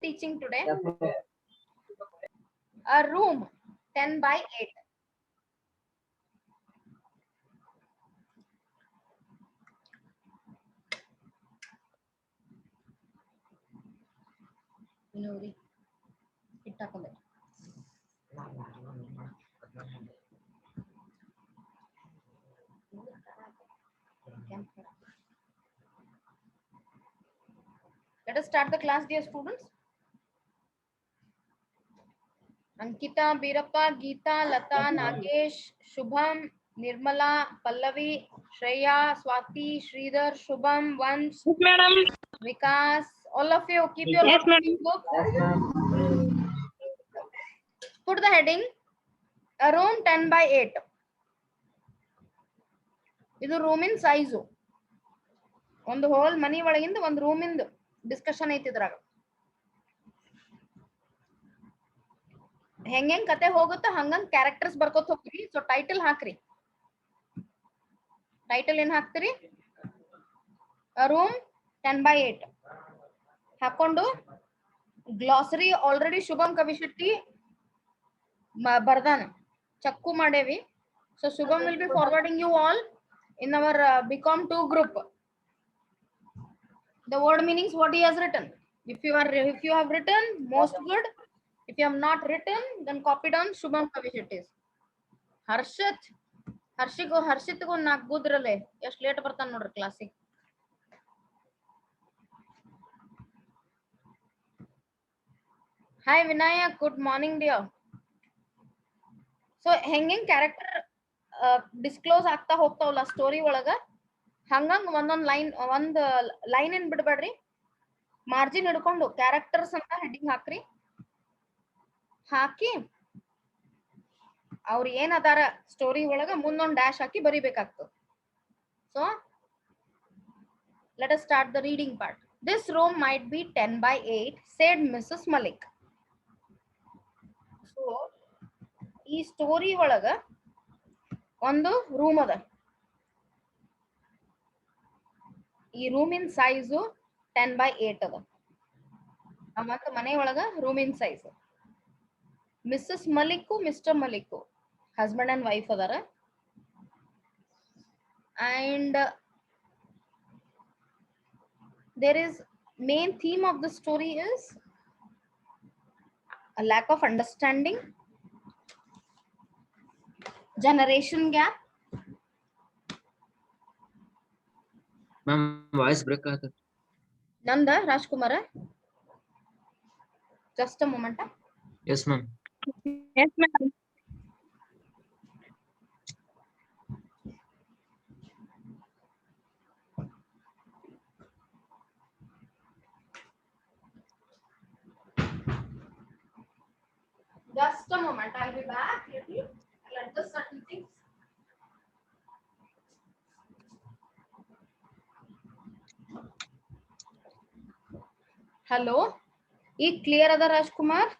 teaching today. A room 10 by 8. ನೋಡಿ ಇಟ್ಟಾಕೊಂಡೆ. Let us start the class, dear students. Ankita, Birappa, Geeta, Lata, Nagesh, Shubham, Nirmala, Pallavi, Shreya, Swati, Sridhar, Shubham, Vansh, Yes, madam. Vikas, all of you keep your Yes, madam. book. Put the heading a room 10 by 8. ಇದು ರೂಮಿನ size. ಒಂದು hole ಮನಿ ಒಳಗಿಂದ ಒಂದು ರೂಮಿಂದ discussion ಐತಿ ಇದ್ರಾಗ. ಹೆಂಗ್ ಕತೆ ಹೋಗುತ್ತೋ ಹಂಗಂಗ್ ಕ್ಯಾರೆಕ್ಟರ್ಸ್ ಬರ್ಕೋತ ಹೋಗ್ರಿ. ಸೊ ಟೈಟಲ್ ಹಾಕ್ರಿ. ಟೈಟಲ್ ಏನ್ ಹಾಕ್ತಿರಿ? ರೂಮ್ 10 by 8 ಹಾಕೊಂಡು ಗ್ಲಾಸರಿ ಆಲ್ರೆಡಿ ಶುಭಂ ಕವಿಶೆಟ್ಟಿ ಬರ್ದಾನ, ಚಕ್ಕು ಮಾಡೇವಿ. So Shubham will be forwarding you all in our BCom 2 group the word meanings what he has written. If you have written, most good. If you have not written, then copy down Shubham Kavishettis. ಹರ್ಷಿತ್ಗೂ 4 ಗುದ್ರಲೆ ಎಷ್ಟು late ಬರ್ತಾನ ನೋಡ್ರಿ ಕ್ಲಾಸಿಗೆ. Hi Vinayak, good morning dear. So ಹೆಂಗ್ character disclose ಆಗ್ತಾ ಹೋಗ್ತಾವಲ್ಲ story ಒಳಗ, ಹಂಗಂಗ್ ಒಂದೊಂದ್ ಲೈನ್ ಏನ್ ಬಿಡ್ಬೇಡ್ರಿ. ಮಾರ್ಜಿನ್ ಹಿಡ್ಕೊಂಡು ಕ್ಯಾರೆಕ್ಟರ್ಸ್ ಅಂತ ಹೆಡ್ಡಿಂಗ್ ಹಾಕ್ರಿ. ಹಾಕಿ ಅವ್ರು ಏನ್ ಅದಾರ ಸ್ಟೋರಿ ಒಳಗ ಮುಂದೊಂದ್ ಡ್ಯಾಶ್ ಹಾಕಿ ಬರಿಬೇಕಾಗ್ತದೆ. So let us start the reading part. This room might be 10 by 8 said Mrs. Malik. So ಈ ಸ್ಟೋರಿ ಒಳಗ ಒಂದು ರೂಮ್ ಅದ. ಈ ರೂಮಿನ ಸೈಜು 10 by 8 ಅದ. ಒಂದು ಮನೆ ಒಳಗ ರೂಮಿನ ಸೈಜ್. ಮಿಸ್ಸಸ್ ಮಲಿಕ್ಕು ಮಿಸ್ಟರ್ ಮಲಿಕ್ಕು ಹಸ್ಬೆಂಡ್ ಅಂಡ್ ವೈಫ್ ಅದಾರ. And there is main theme of the story is a lack of understanding, generation gap. Ma'am, voice break ಆಗುತ್ತೆ. ನಂದ Rajkumar, just a moment. Yes, ma'am. Yes, madam. Just a moment, I'll be back. Let the certain things. Hello, ಈಗ clear ಅದ Rajkumar?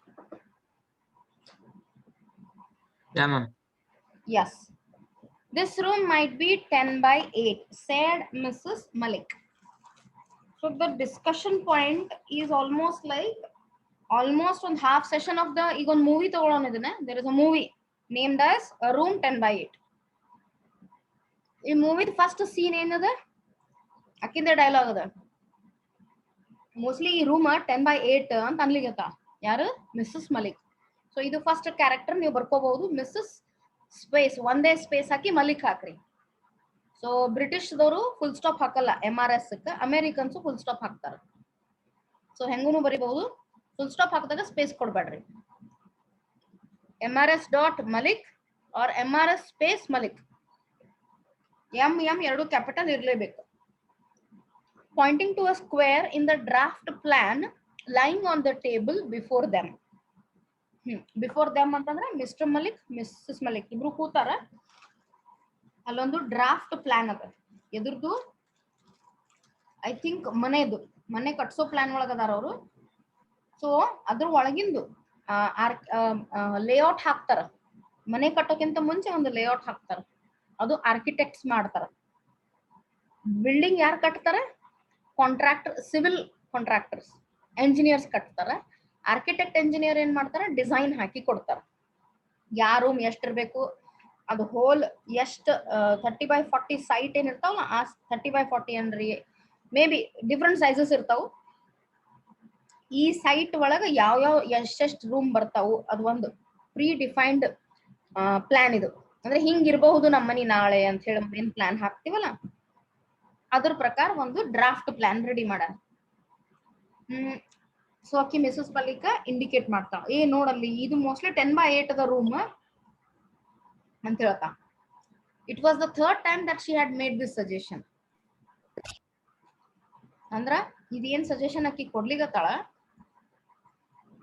Yeah, ma'am. Yes. This room might be 10 by 8, said Mrs. Malik. So the discussion point is almost one half session of the even movie ತಗೊಳ್ಳೋಣ ಇದನ್ನ. There is a movie named as A Room 10 by 8. ಈ movie first scene ಏನದ? ಅಕ್ಕಿಂದ dialogue ಅದ. Mostly ಈ room 10 by 8 ಅಂತ ಅನ್ಲಿಗತ್ತ. ಯಾರು? ಮಿಸ್ಸಸ್ ಮಲಿಕ್. ಸೊ ಇದು ಫಸ್ಟ್ ಕ್ಯಾರೆಕ್ಟರ್ ನೀವು ಬರ್ಕೋಬಹುದು. ಮಿಸ್ಸಸ್ ಸ್ಪೇಸ್ ಒಂದೇ ಸ್ಪೇಸ್ ಹಾಕಿ ಮಲಿಕ್ ಹಾಕ್ರಿ. ಸೊ ಬ್ರಿಟಿಷ್ದವರು ಫುಲ್ ಸ್ಟಾಪ್ ಹಾಕಲ್ಲ MRS, ಅಮೆರಿಕನ್ಸ್ ಫುಲ್ ಸ್ಟಾಪ್ ಹಾಕ್ತಾರ. ಸೊ ಹೆಂಗೂ ಬರಿಬಹುದು. ಫುಲ್ ಸ್ಟಾಪ್ ಹಾಕಿದಾಗ ಸ್ಪೇಸ್ ಕೊಡ್ಬೇಡ್ರಿ. MRS dot Malik or MRS space Malik. M ಎರಡು ಕ್ಯಾಪಿಟಲ್ ಇರಲೇಬೇಕು. Pointing to a square in the draft plan lying on the table before them. Before them ಅಂತಂದ್ರೆ mister Malik missus Malik ಇಬ್ರು ಕೂತಾರ. ಅಲ್ಲೊಂದು ಡ್ರಾಫ್ಟ್ ಪ್ಲಾನ್ ಅದ. ಎದುರ್ದು ಐ ಥಿಂಕ್ ಮನೆ ಕಟ್ಸೋ plan ಒಳಗದಾರ ಅವರು. So ಅದ್ರ ಒಳಗಿಂದು layout ಹಾಕ್ತಾರ. ಮನೆ ಕಟ್ಟೋಕ್ಕಿಂತ ಮುಂಚೆ ಒಂದು ಲೇಔಟ್ ಹಾಕ್ತಾರ. ಅದು ಆರ್ಕಿಟೆಕ್ಟ್ಸ್ ಮಾಡ್ತಾರ. ಬಿಲ್ಡಿಂಗ್ ಯಾರು ಕಟ್ತಾರ? ಕಾಂಟ್ರಾಕ್ಟರ್, ಸಿವಿಲ್ ಕಾಂಟ್ರಾಕ್ಟರ್ಸ್, ಎಂಜಿನಿಯರ್ಸ್ ಕಟ್ತಾರ. ಆರ್ಕಿಟೆಕ್ಟ್ ಇಂಜಿನಿಯರ್ ಏನ್ ಮಾಡ್ತಾರ, ಡಿಸೈನ್ ಹಾಕಿ ಕೊಡ್ತಾರ. ಯಾವ ರೂಮ್ ಎಷ್ಟಿರ್ಬೇಕು, ಅದು ಹೋಲ್ ಎಷ್ಟು 30x40 ಸೈಟ್ ಏನ್ ಇರ್ತಾವಲ್ಲ, ಆ 30x40 ಅನ್ರಿ ಮೇ ಬಿ ಡಿಫ್ರೆಂಟ್ ಸೈಜಸ್ ಇರ್ತಾವ. ಈ ಸೈಟ್ ಒಳಗ ಯಾವ ಎಷ್ಟೆಷ್ಟು ರೂಮ್ ಬರ್ತಾವು, ಅದು ಒಂದು ಪ್ರೀ ಡಿಫೈನ್ಡ್ ಪ್ಲಾನ್. ಇದು ಅಂದ್ರೆ ಹಿಂಗಿರಬಹುದು ನಮ್ಮ ಮನಿ ನಾಳೆ ಅಂತ ಹೇಳಿ ಏನ್ ಪ್ಲಾನ್ ಹಾಕ್ತಿವಲ್ಲ, ಅದ್ರ ಪ್ರಕಾರ ಒಂದು ಡ್ರಾಫ್ಟ್ ಪ್ಲಾನ್ ರೆಡಿ ಮಾಡ್ಯಾರ. ಸೊ ಆಕಿ ಮಿಸಸ್ ಮಲ್ಲಿಕ ಇಂಡಿಕೇಟ್ ಮಾಡ್ತಾಳ, ನೋಡಲ್ಲಿ ಇದು ಮೋಸ್ಟ್ಲಿ 10x8 ಅದ ರೂಮ್ ಅಂತ ಹೇಳ್ತಾ. It was the third time that she had made this suggestion. ಅಂದ್ರ ಇದೇನ್ ಸಜೆಷನ್ ಆಕಿ ಕೊಡ್ಲಿಗತ್ತಾಳ,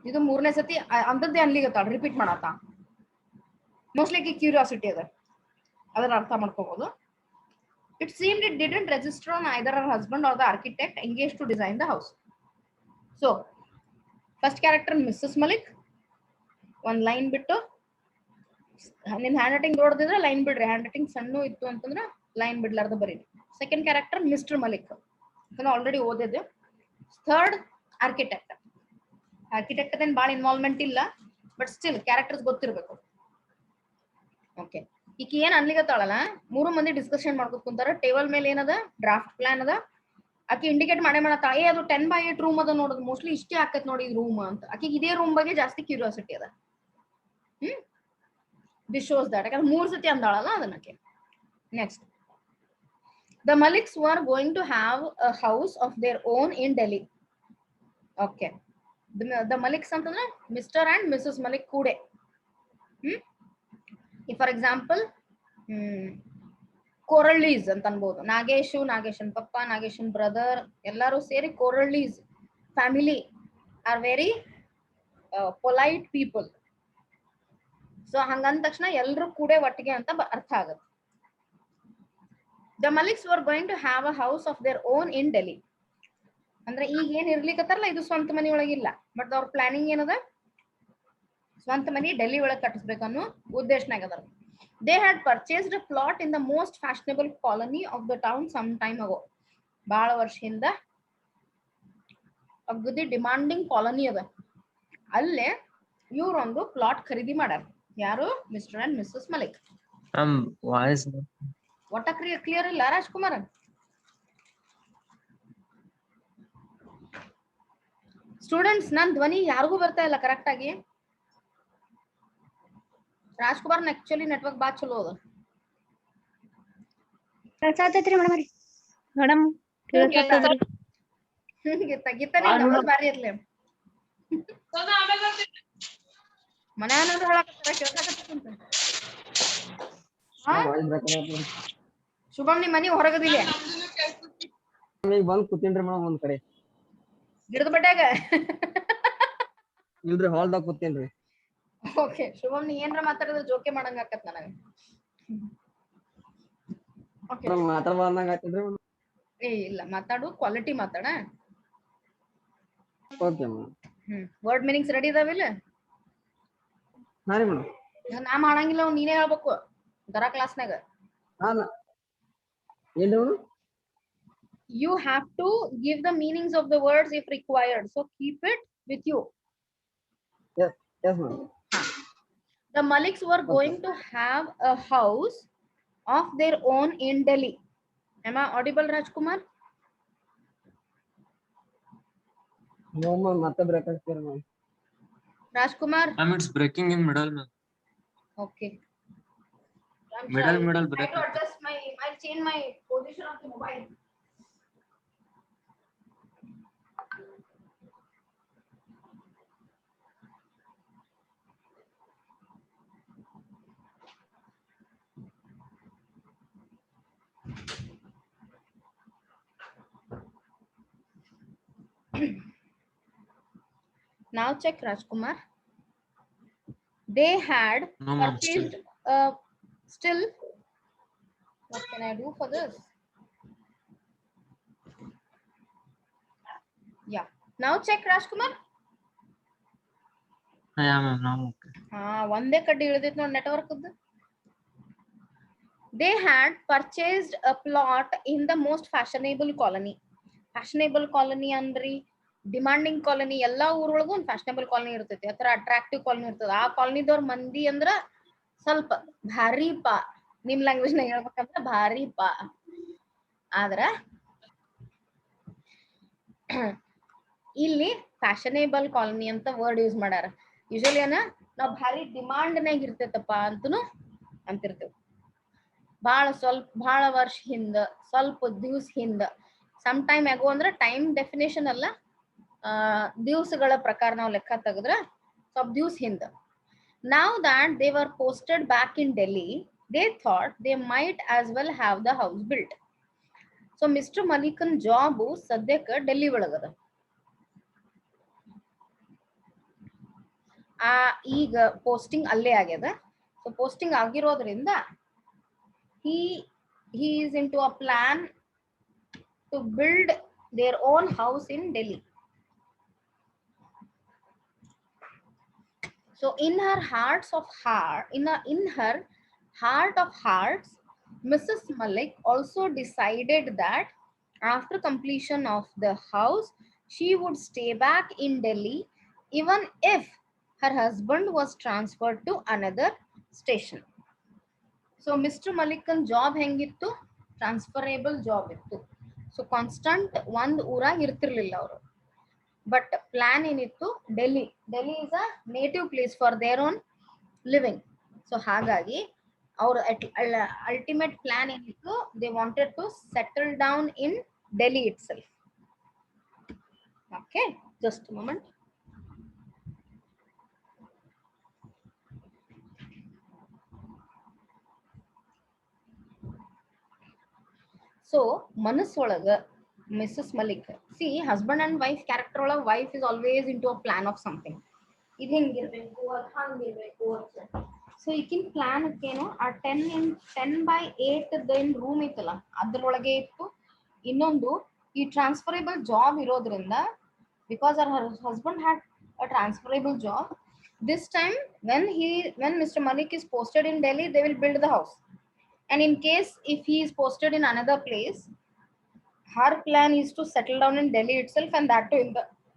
ಇದು 3ನೇ ಸತಿ ಅಂದದ್ದೇ ಅನ್ಲಿಗತ್ತಾಳ, ರಿಪೀಟ್ ಮಾಡತ್ತ. ಮೋಸ್ಟ್ಲಿ ಆಕಿ ಕ್ಯೂರಿಯಾಸಿಟಿ ಅದ, ಅದರ ಅರ್ಥ ಮಾಡ್ಕೋಬಹುದು. It seemed it didn't register on either her husband or the architect engaged to design the house. So, first character Mrs. Malik, one line bittu. ನಿನ್ ಹ್ಯಾಂಡ್ ರೈಟಿಂಗ್ ದೊಡ್ಡದಿದ್ರೆ ಲೈನ್ ಬಿಡ್ರಿ, handwriting ಸಣ್ಣ ಇತ್ತು ಅಂತಂದ್ರೆ ಲೈನ್ ಬಿಡ್ಲಾರ್ದ ಬರೀರಿ. Second character Mr Malik, already ಓದಿದೆ. Third architect. Architect ಅದೇನು ಭಾಳ ಇನ್ವಾಲ್ವ್ಮೆಂಟ್ ಇಲ್ಲ, ಬಟ್ ಸ್ಟಿಲ್ ಕ್ಯಾರೆಕ್ಟರ್ಸ್ ಗೊತ್ತಿರ್ಬೇಕು. ಓಕೆ, ಈಗ ಏನ್ ಅನ್ಲಿಗತ್ತಾಳಲ್ಲ, 3 ಮಂದಿ ಡಿಸ್ಕಷನ್ ಮಾಡ್ಕೊತ ಕುಂತಾರ. ಟೇಬಲ್ ಮೇಲೆ ಏನದ, ಡ್ರಾಫ್ಟ್ ಪ್ಲಾನ್ ಅದ. ಆಕಿ ಇಂಡಿಕೇಟ್ ಮಾಡತ್ತಾಳ, ಅದು 10x8 ರೂಮ್ ಅದ ನೋಡೋದು, ಮೋಸ್ಟ್ಲಿ ಇಷ್ಟೇ ಆಕತ್ ನೋಡಿ ಇದು ರೂಮ್ ಅಂತ. ಆಕಿಗೆ ಇದೇ ರೂಮ್ ಬಗ್ಗೆ ಜಾಸ್ತಿ ಕ್ಯೂರಿಯಾಸಿಟಿ ಅದ. ದಿಸ್ ಶೋಸ್ ದಟ್, ಯಾಕಂದ್ರೆ 3 ಸತಿ ಅಂದಾಳಲ್ಲ ಅದನ್ನಕ್ಕೆ. Next, the Maliks were going to have a house of their own in Delhi. Okay, the Maliks ಅಂತಂದ್ರೆ ಮಿಸ್ಟರ್ ಅಂಡ್ ಮಿಸಸ್ ಮಲಿಕ್ ಕೂಡೆ. ಫಾರ್ ಎಕ್ಸಾಂಪಲ್ ಕೊರಳ್ಳೀಸ್ ಅಂತ ಅನ್ಬೋದು. ನಾಗೇಶನ್ ಪಪ್ಪ, ನಾಗೇಶನ್ ಬ್ರದರ್ ಎಲ್ಲರೂ ಸೇರಿ ಕೊರಳ್ಳೀಸ್ family are very polite people. So ಹಂಗಂದ ತಕ್ಷಣ ಎಲ್ರು ಕೂಡೆ ಒಟ್ಟಿಗೆ ಅಂತ ಅರ್ಥ ಆಗುತ್ತೆ. The Maliks were going to have a house of their own in Delhi. ಅಂದ್ರೆ ಈಗ ಏನ್ ಇರ್ಲಿಕ್ಕತ್ತಾರಲ್ಲ, ಇದು ಸ್ವಂತ ಮನಿ ಒಳಗಿಲ್ಲ, ಬಟ್ ಅವ್ರ ಪ್ಲಾನಿಂಗ್ ಏನದ, ಸ್ವಂತ ಮನಿ ಡೆಲ್ಲಿ ಒಳಗೆ ಕಟ್ಟಿಸ್ಬೇಕನ್ನೋ ಉದ್ದೇಶನಾಗ ಅದಾರ. They had purchased a plot in the most fashionable colony of the town some time ago. ಬಾಳ ವರ್ಷದಿಂದ ಅಗದಿ ಡಿಮಾಂಡಿಂಗ್ ಕಾಲನಿ ಅದ, ಅಲ್ಲೇ ಇವ್ರೊಂದು ಪ್ಲಾಟ್ ಖರೀದಿ ಮಾಡ್ಯಾರ. ಯಾರು, mister and Mrs Malik. Voice ಒಟ್ಟ ಕ್ಲಿಯರ್ ಇಲ್ಲ ರಾಜ್ಕುಮಾರ್. ಸ್ಟೂಡೆಂಟ್ಸ್, ನನ್ ಧ್ವನಿ ಯಾರಿಗೂ ಬರ್ತಾ ಇಲ್ಲ ಕರೆಕ್ಟ್ ಆಗಿ. ರಾಜ್ಕುಮಾರ್ ಆಕ್ಚುಲಿ ನೆಟ್ವರ್ಕ್ ಬಾ ಚಲೋ ಅದ. ಮೇಡಮ್ ಬಾರಿ ಇರ್ಲಿ ಮನ್ಯಾಗ ಶುಭಮ್, ನಿಮ್ ಮನಿ ಹೊರಗದಿಲ್ಲ, ಬಂದ್ ಕೂತೀನ್ರಿ ಮೇಡಮ್ ಒಂದ್ ಕಡೆ ಗಿಡದ ಬಡ್ಯಾಗ. ಇಲ್ರಿ ಹಾಲ್ದಾಗ ಕೂತೇನ್ರಿ. ಓಕೆ, ಶುಭಮ್, ನೀ ಏನ್ರ ಮಾತಾಡಿದ್ರೆ ಜೋಕೆ ಮಾಡಂಗ ಆಕತ್ ನನಗೆ. ಮಾತಾಡ್ಬಂದಂಗ ಆಯ್ತೇನ್ರಿ. ಇಲ್ಲ, ಮಾತಾಡು, ಕ್ವಾಲಿಟಿ ಮಾತಾಡ. Okay madam. Word meanings ready ಇದಾವಿಲ್ಲ? ಹಾ ರೀ ಮೇಡಮ್. ನಾ ಮಾಡಂಗಿಲ್ಲ, ನೀನೇ ಹೇಳ್ಬೇಕು ದರ ಕ್ಲಾಸ್ನಾಗ. ಏನ್ರಿ madam? You have to give the meanings of the words if required, so keep it with you. Yes ma'am. The Maliks were going to have a house of their own in Delhi. Am I audible, Rajkumar? No ma'am, ಮತ್ತೆ break ಆಗ್ತಿದೆ ma'am. Rajkumar? It's breaking in middle, ma'am. Okay. Middle break. I adjust I'll change my position of the mobile. Now check, Rajkumar. They had purchased still. What can I do for this? Yeah. Now check, Rajkumar. Yeah, ma'am. Now okay. ಒಂದೇ ಕಡ್ಡಿ ಇಳಿದೈತೆ ನೋಡಿ network. They had purchased a plot in the most fashionable colony. Fashionable colony ಅಂದ್ರಿ demanding colony ಎಲ್ಲಾ ಊರೊಳಗೂ ಒಂದು fashionable colony ಇರ್ತೈತಿ, ಆ ತರ attractive colony ಇರ್ತದ. ಆ ಕಾಲನಿದವ್ರ ಮಂದಿ ಅಂದ್ರ ಸ್ವಲ್ಪ ಭಾರಿ ಪಾ, ನಿಮ್ ಲ್ಯಾಂಗ್ವೇಜ್ ನಾಗ ಹೇಳ್ಬೇಕಂದ್ರ ಭಾರಿ ಪಾ. ಆದ್ರ ಇಲ್ಲಿ ಫ್ಯಾಷನೇಬಲ್ ಕಾಲನಿ ಅಂತ ವರ್ಡ್ ಯೂಸ್ ಮಾಡ್ಯಾರ. ಯೂಶಲಿ ಏನ ನಾವ್ ಭಾರಿ ಡಿಮಾಂಡ್ ನಾಗ ಇರ್ತೈತಪ್ಪ ಅಂತನು ಅಂತಿರ್ತೇವ್. ಬಹಳ ವರ್ಷ ಹಿಂದ, ಸ್ವಲ್ಪ ದಿವ್ಸ ಹಿಂದ, ಸಮ್ ಟೈಮ್ ಆಗೋ ಅಂದ್ರ ಟೈಮ್ ಡೆಫಿನೇಷನ್ ಅಲ್ಲ, ದಿವಸಗಳ ಪ್ರಕಾರ ನಾವು ಲೆಕ್ಕ ತೆಗೆದ್ರ ಸ್ವಲ್ಪ ದಿವ್ಸ ಹಿಂದ. Now that they were posted back in Delhi, they thought they might as well have the house built. So Mr. Malikan job ಸದ್ಯಕ್ಕೆ ಡೆಲ್ಲಿ ಒಳಗದ. ಈಗ ಪೋಸ್ಟಿಂಗ್ ಅಲ್ಲೇ ಆಗ್ಯದ. ಸೊ ಪೋಸ್ಟಿಂಗ್ ಆಗಿರೋದ್ರಿಂದ he is into a plan to build their own house in Delhi. So in her heart of hearts, Mrs. Malik also decided that after completion of the house, she would stay back in Delhi even if her husband was transferred to another station. So Mr. Malikan job ಹೆಂಗಿತ್ತು? Transferable job ಇತ್ತು. So constant ಒಂದ್ ಊರಾಗ ಇರ್ತಿರ್ಲಿಲ್ಲ ಅವರು. But plan ಏನಿತ್ತು, Delhi is a native place for their own living. So ಹಾಗಾಗಿ ಅವ್ರ ultimate plan ಏನಿತ್ತು, they wanted to settle down in Delhi itself. Okay, just moment. So ಮನಸ್ಸೊಳಗ Mrs Malik, see husband and wife character ಒಳಗ wife is always into a plan of something. ಇದು ಹಿಂಗಿರ್ಬೇಕು, ಅದು ಹಂಗಿರ್ಬೇಕು. So ಈಗಿನ plan ಏನು, ಆ 10x8 ಏನ್ ರೂಮ್ ಐತಲ್ಲ ಅದ್ರೊಳಗೆ ಇತ್ತು. ಇನ್ನೊಂದು, ಈ ಟ್ರಾನ್ಸ್ಫರೇಬಲ್ ಜಾಬ್ ಇರೋದ್ರಿಂದ, because her husband had a transferable job, this time when Mr. Malik is posted in Delhi, they will build the house. And in case if he is posted in another place, her plan is to settle down in Delhi itself, and that too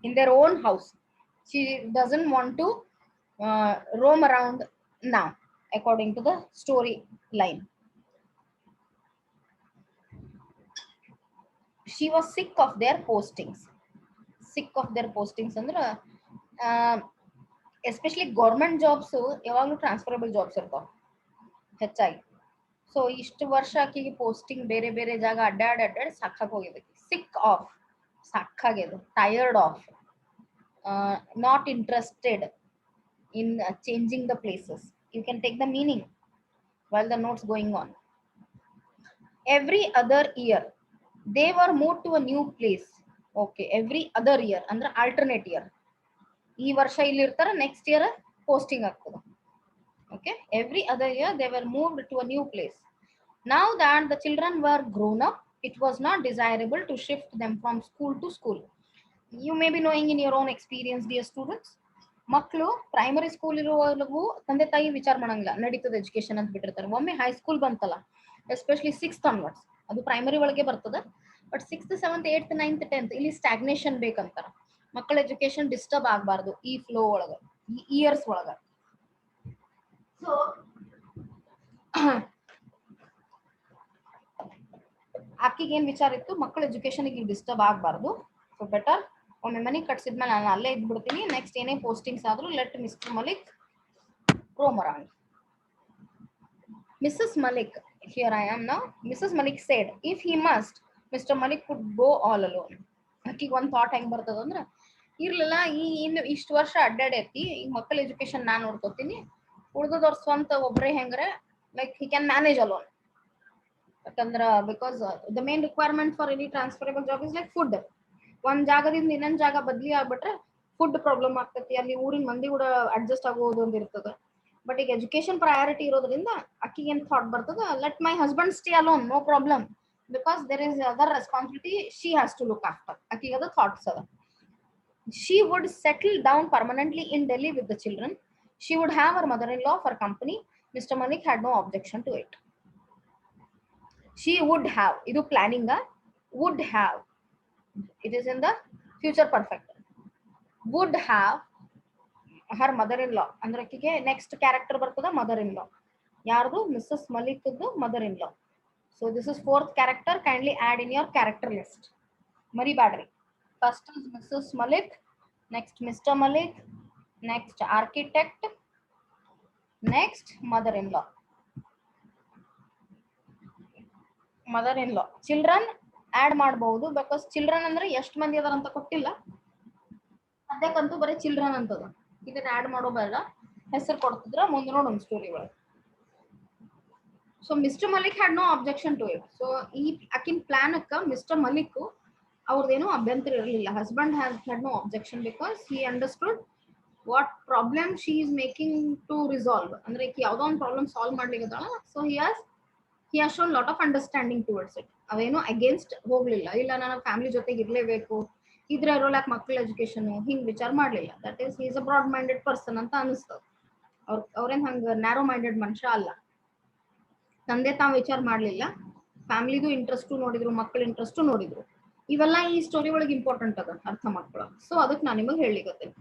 in their own house. She doesn't want to roam around now, according to the storyline. She was sick of their postings. ಅಂದ್ರೆ especially government jobs ಯಾವಾಗಲೂ transferable jobs ಇರ್ತಾವ ಹೆಚ್ಚಾಗಿ. So ಇಷ್ಟು ವರ್ಷ ಆಕಿಗೆ posting ಬೇರೆ ಬೇರೆ ಜಾಗ ಅಡ್ಡಾಡಿ ಸಾಕಾಗಿ ಹೋಗಿದೆ. ಸಾಕಾಗ್ಯದ, tired of, not interested in changing the places. You can take the meaning while the notes going on. Every other year they were moved to a new place. Okay, every other year ಅಂದ್ರೆ alternate year. ಈ ವರ್ಷ ಇಲ್ಲಿ ಇರ್ತಾರ, next year posting ಆಗ್ತದೆ. Okay, every other year they were moved to a new place. Now that the children were grown up, it was not desirable to shift them from school to school. You may be knowing in your own experience, dear students, ಮಕ್ಕಳು primary school ಇರುವವರೆಗೂ ತಂದೆ ತಾಯಿ ವಿಚಾರ ಮಾಡಂಗಿಲ್ಲ, ನಡೀತದೆ education ಅಂತ ಬಿಟ್ಟಿರ್ತಾರೆ. ಒಮ್ಮೆ ಹೈಸ್ಕೂಲ್ ಬಂತಲ್ಲ, ಎಸ್ಪೆಷಲಿ 6th ಆನ್ವರ್ಡ್ಸ್, ಅದು ಪ್ರೈಮರಿ ಒಳಗೆ ಬರ್ತದೆ. But 6th 7th 8th 9th 10th ಇಲ್ಲಿ ಸ್ಟಾಗ್ನೇಷನ್ ಬೇಕಂತಾರ. ಮಕ್ಕಳ ಎಜುಕೇಶನ್ ಡಿಸ್ಟರ್ಬ್ ಆಗಬಾರ್ದು ಈ ಫ್ಲೋ ಒಳಗ, ಈ ಇಯರ್ಸ್ ಒಳಗ. ಸೊ ಆಕಿಗೆ ಏನ್ ವಿಚಾರ ಇತ್ತು, ಮಕ್ಕಳ ಎಜುಕೇಶನ್ ಇಲ್ಲಿ ಡಿಸ್ಟರ್ಬ್ ಆಗಬಾರ್ದು. ಸೊ ಬೆಟರ್ ಒಮ್ಮೆ ಮನೆ ಕಟ್ಸಿದ್ಮೇಲೆ ನಾನು ಅಲ್ಲೇ ಇದ್ಬಿಡ್ತೀನಿ, ನೆಕ್ಸ್ಟ್ ಏನೇ ಪೋಸ್ಟಿಂಗ್ಸ್ ಆದ್ರೂ let mister Malik roam around. Mrs. Malik, here I am now. Mrs. Malik said if he must, Mr. Malik could go all alone. ಆಕಿಗೆ ಒಂದು ಥಾಟ್ ಹೆಂಗ್ ಬರ್ತದ ಅಂದ್ರೆ, ಇರ್ಲಿಲ್ಲ ಇನ್ನು ಇಷ್ಟು ವರ್ಷ ಅಡ್ಡಾಡೈತಿ, ಈಗ ಮಕ್ಕಳ ಎಜುಕೇಶನ್ ನಾನು ನೋಡ್ಕೋತೀನಿ, ಉಳ್ದದವ್ರ ಸ್ವಂತ ಒಬ್ಬರೇ ಹೆಂಗ್ರೆ like he can manage alone. ಯಾಕಂದ್ರೆ because the main requirement for any transferable job is like food. ಒಂದ್ ಜಾಗದಿಂದ ಇನ್ನೊಂದ್ ಜಾಗ ಬದ್ಲಿ ಆಗ್ಬಿಟ್ರೆ ಫುಡ್ ಪ್ರಾಬ್ಲಮ್ ಆಗ್ತೈತಿ, ಅಲ್ಲಿ ಊರಿನ ಮಂದಿ ಕೂಡ ಅಡ್ಜಸ್ಟ್ ಆಗೋದು ಒಂದು ಇರ್ತದೆ. ಬಟ್ ಈಗ ಎಜುಕೇಶನ್ ಪ್ರಯಾರಿಟಿ ಇರೋದ್ರಿಂದ ಅಕ್ಕಿಗೆ ಏನ್ ಥಾಟ್ ಬರ್ತದ, let my husband stay alone, no problem, because there is other responsibility she has to look after. ಅಕ್ಕಿಗೆ ಅದು ಥಾಟ್ಸ್ ಅದ. She would settle down permanently in Delhi with the children. She would have her mother-in-law for company. Mr. Malik had no objection to it. She would have, idu planning would have, it is in the future perfect. Would have her mother in law ಅಂದ್ರೆ ಆಕಿಗೆ next character ಬರ್ತದ mother in law ಯಾರ್ದು Mrs ಮಲಿಕ್ದು mother in law. So this is fourth character, kindly add in your character list. ಮರಿಬ್ಯಾಡ್ರಿ. First is Mrs Malik, next Mr Malik, next architect, next mother in law. Mother in law. Children add ಮಾಡಬಹುದು because children ಅಂದ್ರೆ ಎಷ್ಟು ಮಂದಿ ಅದಾರ ಅಂತ ಕೊಟ್ಟಿಲ್ಲ, ಸದ್ಯಕ್ಕಂತೂ ಬರೀ children ಅಂತದ. ಇದನ್ನ ಆಡ್ ಮಾಡೋ ಬೇಡ, ಹೆಸರು ಕೊಡ್ತಿದ್ರ ಮುಂದೆ ನೋಡೋಣ ಸ್ಟೋರಿ ಒಳಗೆ. So Mr Malik had no objection to it. So ಈ ಅಕಿನ್ ಪ್ಲಾನ್ ಅಕ್ಕ ಮಿಸ್ಟರ್ ಮಲಿಕ್ ಅವ್ರದ್ದೇನೋ ಅಭ್ಯಂತರ ಇರಲಿಲ್ಲ. Husband had no objection because he understood what problem she is making to resolve. ಅಂದ್ರೆ ಈಗ ಯಾವುದೋ ಒಂದು ಪ್ರಾಬ್ಲಮ್ ಸಾಲ್ವ್ ಮಾಡ್ಲಿಕ್ಕೆ. So he has shown lot of understanding towards it. ಅವೇನೋ ಅಗೇನ್ಸ್ಟ್ ಹೋಗ್ಲಿಲ್ಲ, ಇಲ್ಲ ನನ್ನ ಫ್ಯಾಮಿಲಿ ಜೊತೆಗೆ ಇರ್ಲೇಬೇಕು, ಇದ್ರೆ ಇರೋಲಾಕ್ ಮಕ್ಕಳ ಎಜುಕೇಶನ್ ಹಿಂಗ್ ವಿಚಾರ ಮಾಡ್ಲಿಲ್ಲ. That is he is a broad minded person ಅಂತ ಅನಿಸ್ತದ. ಅವ್ರೇನ್ ಹಂಗ ನ್ಯಾರೋ ಮೈಂಡೆಡ್ ಮನುಷ್ಯ ಅಲ್ಲ. ತಂದೆ ತಾವು ವಿಚಾರ ಮಾಡ್ಲಿಲ್ಲ, ಫ್ಯಾಮಿಲಿದು ಇಂಟ್ರೆಸ್ಟ್ ನೋಡಿದ್ರು, ಮಕ್ಕಳ ಇಂಟ್ರೆಸ್ಟ್ ನೋಡಿದ್ರು. ಇವೆಲ್ಲ ಈ ಸ್ಟೋರಿ ಒಳಗೆ ಇಂಪಾರ್ಟೆಂಟ್ ಅದ ಅರ್ಥ ಮಾಡ್ಕೊಳ್ಳೋ. ಸೊ ಅದಕ್ಕೆ ನಾನು ನಿಮಗೆ ಹೇಳಿಕತ್ತೇನೆ.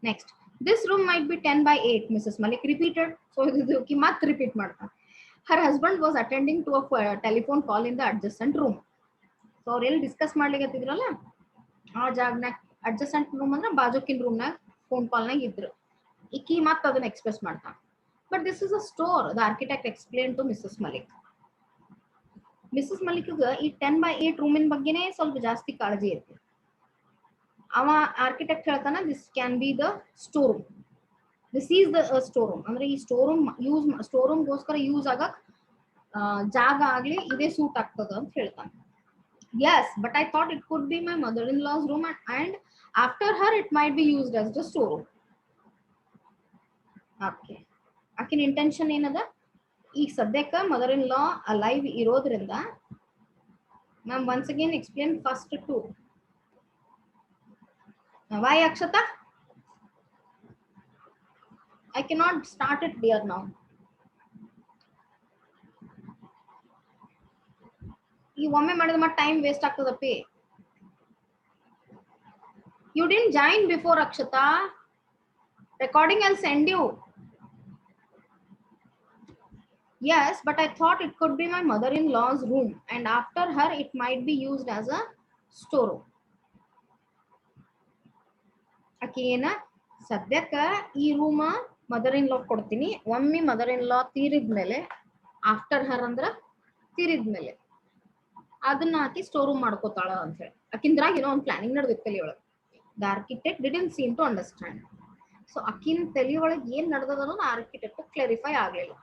Next, this room might be 10/8 Mrs Malik repeated. So ಇದು ಮತ್ತೆ ರಿಪೀಟ್ ಮಾಡ್ತಾ. Her husband was attending to a telephone call in the adjacent room. So ಅವ್ರು ಎಲ್ಲಿ ಡಿಸ್ಕಸ್ ಮಾಡ್ಲಿಕತ್ತಿದ್ರಲ್ಲ ಆ ಜಾಗನಾಗ, ಅಡ್ಜಸೆಂಟ್ ರೂಮ್ ಅಂದ್ರೆ ಬಾಜುಕಿನ ರೂಮ್ನಾಗ ಫೋನ್ ಕಾಲ್ನಾಗ ಇದ್ರು. ಈಕಿ ಮತ್ತೆ ಅದನ್ನ ಎಕ್ಸ್ಪ್ರೆಸ್ ಮಾಡ್ತಾ. But this is a store, the architect explain to Mrs Malik. Mrs ಮಲಿಕ್ಗೆ ಈ 10/8 ರೂಮಿನ ಬಗ್ಗೆನೇ ಸ್ವಲ್ಪ ಜಾಸ್ತಿ ಕಾಳಜಿ ಇರ್ತದೆ. ಅವ ಆರ್ಕಿಟೆಕ್ಟ್ ಹೇಳ್ತಾನ, this can be the store room, this is the store room. ಅಂದ್ರೆ ಈ ಸ್ಟೋರ್ ರೂಮ್ ಗೋಸ್ಕರ ಯೂಸ್ ಆಗಕ್ ಜಾಗ ಆಗ್ಲಿ ಇದೇ ಸೂಟ್ ಆಗ್ತದ ಅಂತ ಹೇಳ್ತಾನೆ. Yes, but I thought it could be my mother-in-law's room and after her it might be used as the storeroom. Okay. ಆಕಿನ ಇಂಟೆನ್ಷನ್ ಏನದ, ಈಗ ಸದ್ಯಕ್ಕೆ ಮದರ್ ಇನ್ ಲಾ ಅಲೈವ್ ಇರೋದ್ರಿಂದ ma'am once again explain first to why Akshata? I cannot start it dear now. ಈ ಒಮ್ಮೆ ಮಾಡಿದ ಮತ್ತೆ time waste ಆಗ್ತದಪ್ಪಿ. You didn't join before Akshata. Recording I'll send you. Yes, but I thought it could be my mother-in-law's room and after her it might be used as a storeroom. ಆಕೇನ ಸದ್ಯಕ್ಕ ಈ ರೂಮ mother in ಲಾ ಕೊಡ್ತೀನಿ, ಒಮ್ಮೆ mother in law ತೀರಿದ್ಮೇಲೆ, after ಹರ್ ಅಂದ್ರ ತೀರಿದ್ಮೇಲೆ ಅದನ್ನ ಆಕಿ store room ಮಾಡ್ಕೋತಾಳ ಅಂತ ಹೇಳಿ ಆಕಿಂದ್ರಾಗ ಏನೋ ಒಂದು ಪ್ಲಾನಿಂಗ್ ನಡೆದಿತ್ತು ತಲೆ ಒಳಗೆ. The architect didn't seem to understand. So ಅಕಿನ್ ತಲೆ ಒಳಗೆ ಏನ್ ನಡೆದದ ಅನ್ನೋದು ಆರ್ಕಿಟೆಕ್ಟ್ ಕ್ಲಾರಿಫೈ ಆಗ್ಲಿಲ್ಲ.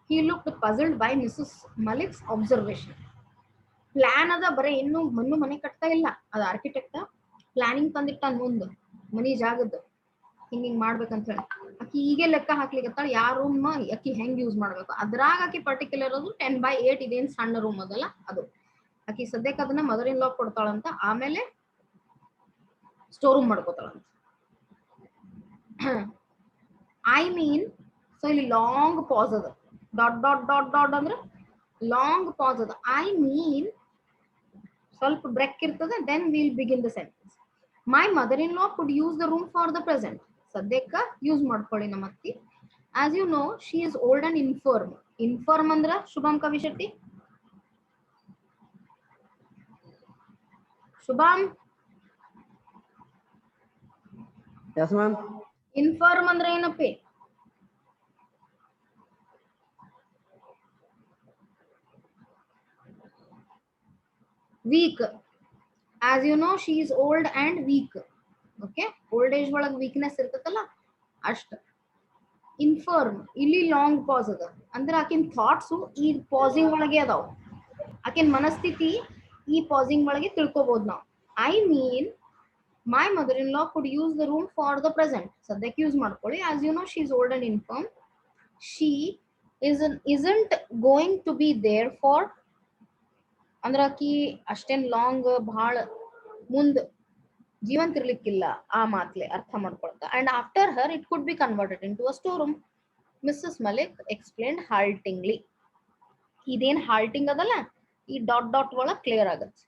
He looked puzzled by Mrs. Malik's observation. Plan ಅದ ಬರೀ ಇನ್ನು ಮನೆ ಕಟ್ತಾ ಇಲ್ಲ, ಅದ ಆರ್ಕಿಟೆಕ್ಟ್ ಪ್ಲಾನಿಂಗ್ ತಂದಿಟ್ಟ ಮುಂದೆ ಮನಿ ಜಾಗದ್ದು ಹಿಂಗ್ ಮಾಡ್ಬೇಕಂತ ಹೇಳಿ. ಆಕಿ ಈಗೆ ಲೆಕ್ಕ ಹಾಕ್ಲಿಕ್ಕತ್ತಾಳ ಯಾವ ರೂಮ್ ಆಕಿ ಹೆಂಗ್ ಯೂಸ್ ಮಾಡ್ಬೇಕು. ಅದ್ರಾಗ ಆಕಿ ಪರ್ಟಿಕ್ಯುಲರ್ ಅದು 10/8 ಇದೇನ್ ಸಣ್ಣ ರೂಮ್ ಅದಲ್ಲ ಅದು. ಆಕಿ ಸದ್ಯಕ್ಕೆ ಅದನ್ನ ಮದರ್ ಇನ್ ಲಾ ಕೊಡ್ತಾಳಂತ, ಆಮೇಲೆ ಸ್ಟೋರ್ ರೂಮ್ ಮಾಡ್ಕೋತಾಳಂತ. ಐ ಮೀನ್, ಸೊ ಇಲ್ಲಿ ಲಾಂಗ್ ಪಾಸ್ ಅದ, ಡಾಟ್ ಡಾಟ್ ಡಾಟ್ ಡಾಟ್ ಅಂದ್ರೆ ಲಾಂಗ್ ಪಾಸ್ ಅದ. ಐ ಮೀನ್ ಸ್ವಲ್ಪ ಬ್ರೇಕ್ ಇರ್ತದೆ, then will begin the sentence. My mother in law could use the room for the present. ಸದ್ಯಕ್ಕ use ಮಾಡ್ಕೊಳ್ಳಿ ನಮ್ಮ ಅತ್ತಿ. As you know she is old and infirm. Infirm ಅಂದ್ರ Shubham Kavi Shetti, Shubham Yes, ma'am. Infirm ಅಂದ್ರೆ ಏನಪ್ಪಿ? Weak. As you know she is old and weak. Okay, old age ಒಳಗೆ weakness ಇರ್ತದಲ್ಲ ಅಷ್ಟ. ಇನ್ಫರ್ಮ್ ಇಲ್ಲಿ ಲಾಂಗ್ ಪಾಸ್ ಅದ ಅಂದ್ರೆ ಆಕಿನ್ ಥಾಟ್ಸು ಈ ಪಾಸಿಂಗ್ ಒಳಗೆ ಅದಾವ. ಆಕಿನ್ ಮನಸ್ಥಿತಿ ಈ ಪಾಸಿಂಗ್ ಒಳಗೆ ತಿಳ್ಕೊಬಹುದು ನಾವು. I mean my mother in law could use the room for the present. ಸದ್ಯಕ್ಕೆ ಯೂಸ್ ಮಾಡ್ಕೊಳ್ಳಿ. As you know she is old and infirm. She isn't going to be there for ಅಂದ್ರೆ ಆಕಿ ಅಷ್ಟೇನ್ ಲಾಂಗ್ ಭಾಳ ಮುಂದ್ ಜೀವಂತ ಇರ್ಲಿಕ್ಕಿಲ್ಲ ಆ ಮಾತ್ಲೆ ಅರ್ಥ ಮಾಡ್ಕೊಳ್ತಾ. And after her it could be converted into a store room, Mrs Malik explained haltingly. ಇದೇನ್ ಹಾಲ್ಟಿಂಗ್ ಅದಲ್ಲ, ಈ ಡಾಟ್ ಡಾಟ್ ಒಳಗೆ ಕ್ಲಿಯರ್ ಆಗತ್ತೆ